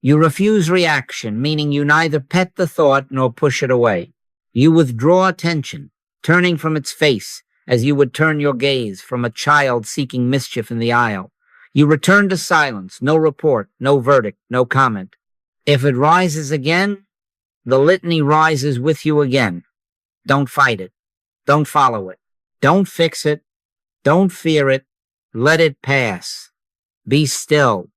You refuse reaction, meaning you neither pet the thought nor push it away. You withdraw attention, turning from its face as you would turn your gaze from a child seeking mischief in the aisle. You return to silence, no report, no verdict, no comment. If it rises again, the litany rises with you again. Don't fight it. Don't follow it. Don't fix it. Don't fear it. Let it pass. Be still.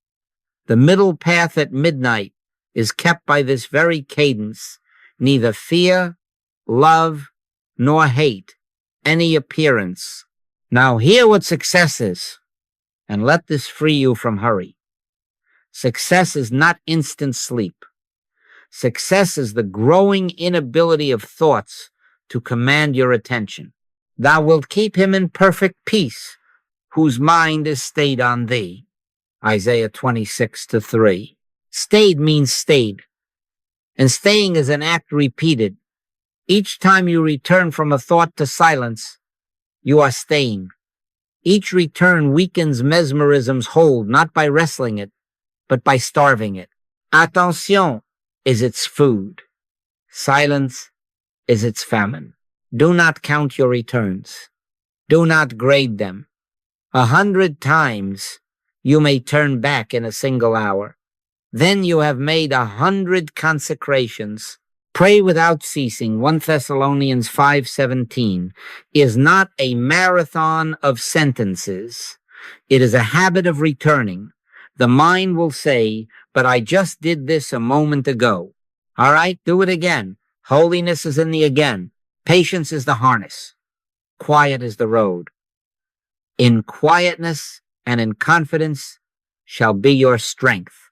The middle path at midnight is kept by this very cadence. Neither fear, love, nor hate any appearance. Now hear what success is, and let this free you from hurry. Success is not instant sleep. Success is the growing inability of thoughts to command your attention. Thou wilt keep him in perfect peace, whose mind is stayed on thee. Isaiah 26:3. Stayed means stayed. And staying is an act repeated. Each time you return from a thought to silence, you are staying. Each return weakens mesmerism's hold, not by wrestling it, but by starving it. Attention is its food. Silence is its famine. Do not count your returns. Do not grade them. 100 times you may turn back in a single hour. Then you have made 100 consecrations. Pray without ceasing. 1 Thessalonians 5:17 is not a marathon of sentences. It is a habit of returning. The mind will say, but I just did this a moment ago. All right, do it again. Holiness is in the again. Patience is the harness. Quiet is the road. In quietness and in confidence shall be your strength.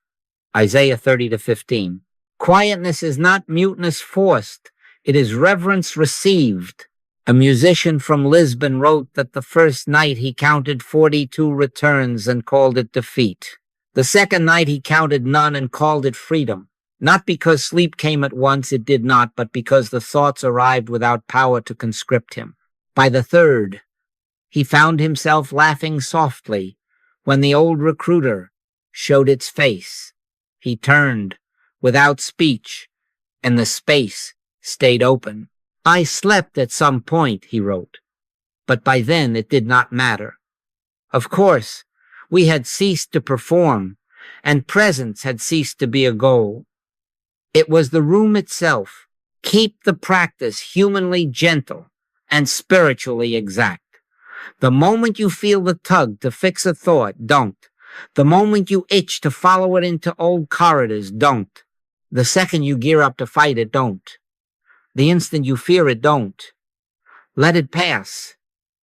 Isaiah 30:15. Quietness is not muteness forced. It is reverence received. A musician from Lisbon wrote that the first night he counted 42 returns and called it defeat. The second night he counted none and called it freedom. Not because sleep came at once, it did not, but because the thoughts arrived without power to conscript him. By the third, he found himself laughing softly when the old recruiter showed its face. He turned without speech, and the space stayed open. I slept at some point, he wrote, but by then it did not matter. Of course, we had ceased to perform, and presence had ceased to be a goal. It was the room itself. Keep the practice humanly gentle and spiritually exact. The moment you feel the tug to fix a thought, don't. The moment you itch to follow it into old corridors, don't. The second you gear up to fight it, don't. The instant you fear it, don't. Let it pass.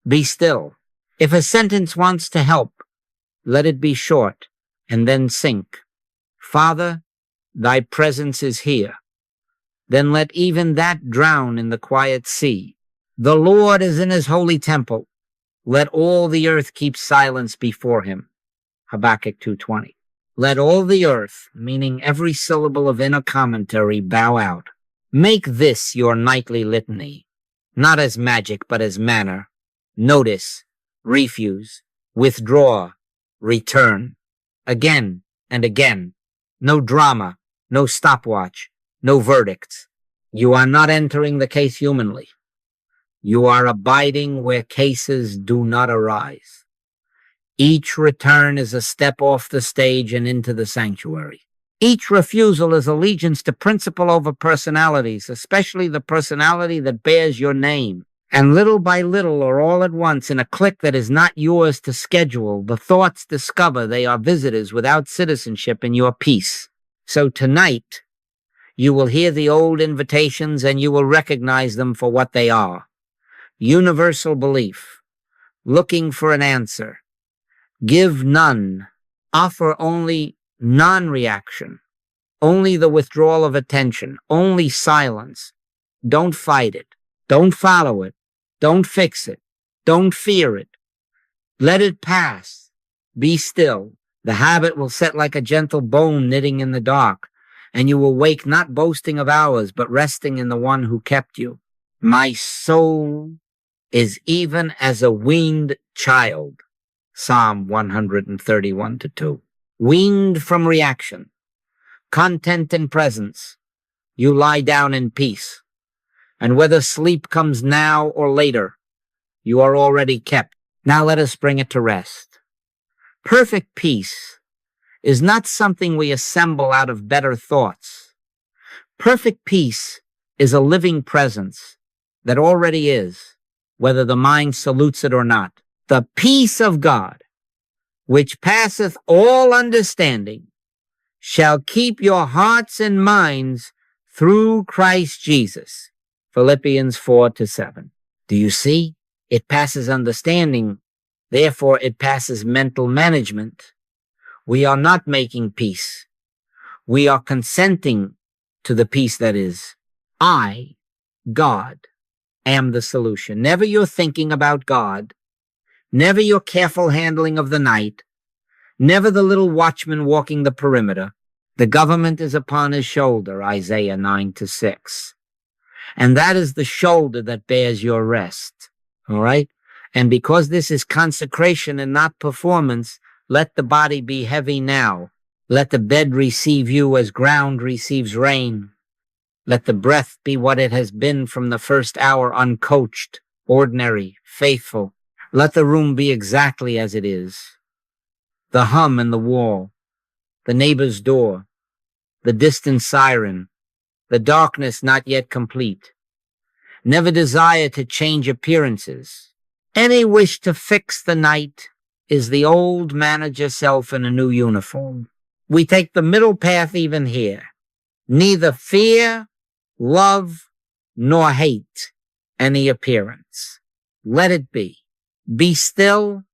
Be still. If a sentence wants to help, let it be short and then sink. Father, thy presence is here. Then let even that drown in the quiet sea. The Lord is in his holy temple. Let all the earth keep silence before him. Habakkuk 2:20. Let all the earth, meaning every syllable of inner commentary, bow out. Make this your nightly litany, not as magic, but as manner. Notice, refuse, withdraw, return. Again and again. No drama, no stopwatch, no verdicts. You are not entering the case humanly. You are abiding where cases do not arise. Each return is a step off the stage and into the sanctuary. Each refusal is allegiance to principle over personalities, especially the personality that bears your name. And little by little, or all at once, in a click that is not yours to schedule, the thoughts discover they are visitors without citizenship in your peace. So tonight, you will hear the old invitations and you will recognize them for what they are. Universal belief, looking for an answer. Give none, offer only non-reaction, only the withdrawal of attention, only silence. Don't fight it, don't follow it, don't fix it, don't fear it. Let it pass, be still. The habit will set like a gentle bone knitting in the dark, and you will wake not boasting of hours, but resting in the one who kept you. My soul is even as a weaned child. Psalm 131-2. Weaned from reaction, content and presence, you lie down in peace. And whether sleep comes now or later, you are already kept. Now let us bring it to rest. Perfect peace is not something we assemble out of better thoughts. Perfect peace is a living presence that already is, whether the mind salutes it or not. The peace of God, which passeth all understanding, shall keep your hearts and minds through Christ Jesus. Philippians 4-7. Do you see? It passes understanding. Therefore, it passes mental management. We are not making peace. We are consenting to the peace that is. I, God, am the solution. Never your thinking about God. Never your careful handling of the night. Never the little watchman walking the perimeter. The government is upon his shoulder, Isaiah 9-6. And that is the shoulder that bears your rest. All right? And because this is consecration and not performance, let the body be heavy now. Let the bed receive you as ground receives rain. Let the breath be what it has been from the first hour, uncoached, ordinary, faithful. Let the room be exactly as it is. The hum in the wall, the neighbor's door, the distant siren, the darkness not yet complete. Never desire to change appearances. Any wish to fix the night is the old manager self in a new uniform. We take the middle path even here. Neither fear, love, nor hate any appearance. Let it be. Be still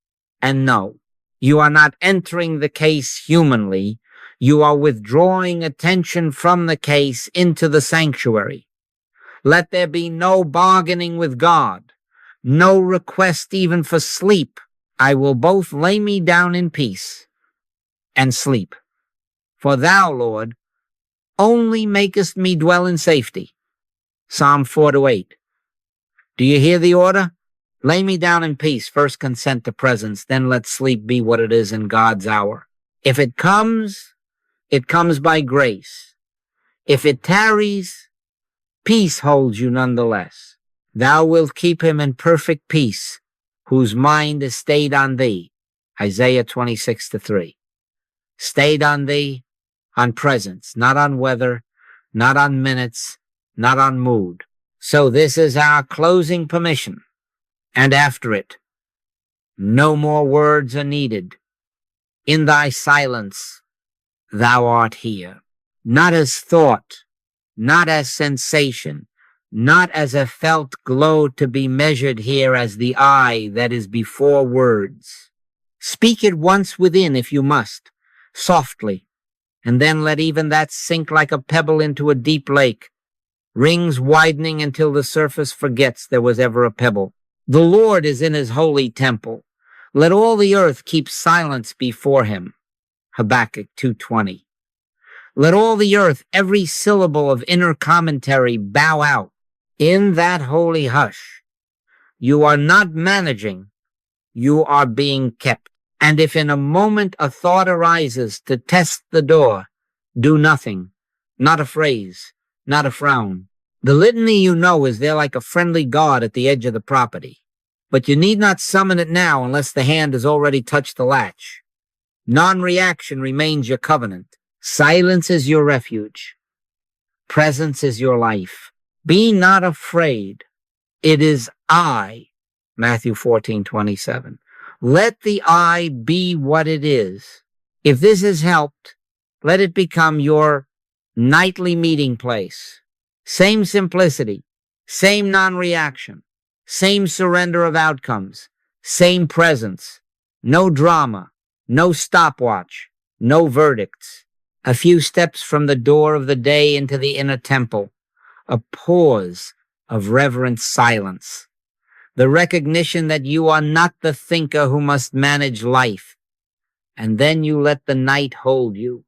and know. You are not entering the case humanly. You are withdrawing attention from the case into the sanctuary. Let there be no bargaining with God, no request even for sleep. I will both lay me down in peace and sleep. For thou, Lord, only makest me dwell in safety. Psalm 4-8. Do you hear the order? Lay me down in peace. First consent to presence. Then let sleep be what it is in God's hour. If it comes by grace. If it tarries, peace holds you nonetheless. Thou wilt keep him in perfect peace, whose mind is stayed on thee. Isaiah 26-3. Stayed on thee, on presence, not on weather, not on minutes, not on mood. So this is our closing permission. And after it, No more words are needed. In thy silence, thou art here. Not as thought, not as sensation, not as a felt glow to be measured here as the I that is before words. Speak it once within if you must, softly, and then let even that sink like a pebble into a deep lake, rings widening until the surface forgets there was ever a pebble. The Lord is in his holy temple. Let all the earth keep silence before him. Habakkuk 2:20. Let all the earth, every syllable of inner commentary, bow out. In that holy hush, you are not managing, you are being kept. And if in a moment a thought arises to test the door, do nothing, not a phrase, not a frown. The litany you know is there like a friendly guard at the edge of the property. But you need not summon it now unless the hand has already touched the latch. Non-reaction remains your covenant. Silence is your refuge. Presence is your life. Be not afraid. It is I. Matthew 14:27. Let the I be what it is. If this has helped, let it become your nightly meeting place. Same simplicity, same non-reaction, same surrender of outcomes, same presence, no drama, no stopwatch, no verdicts. A few steps from the door of the day into the inner temple, a pause of reverent silence. The recognition that you are not the thinker who must manage life. And then you let the night hold you,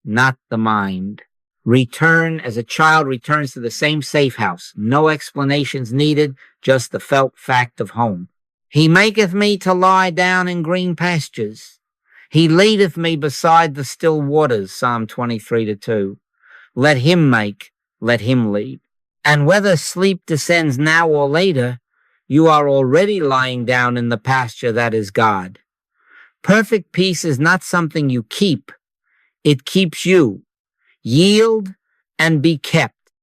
not the mind. Return as a child returns to the same safe house. No explanations needed, just the felt fact of home. He maketh me to lie down in green pastures. He leadeth me beside the still waters, Psalm 23:2. Let him make, let him lead. And whether sleep descends now or later, you are already lying down in the pasture that is God. Perfect peace is not something you keep. It keeps you. Yield and be kept.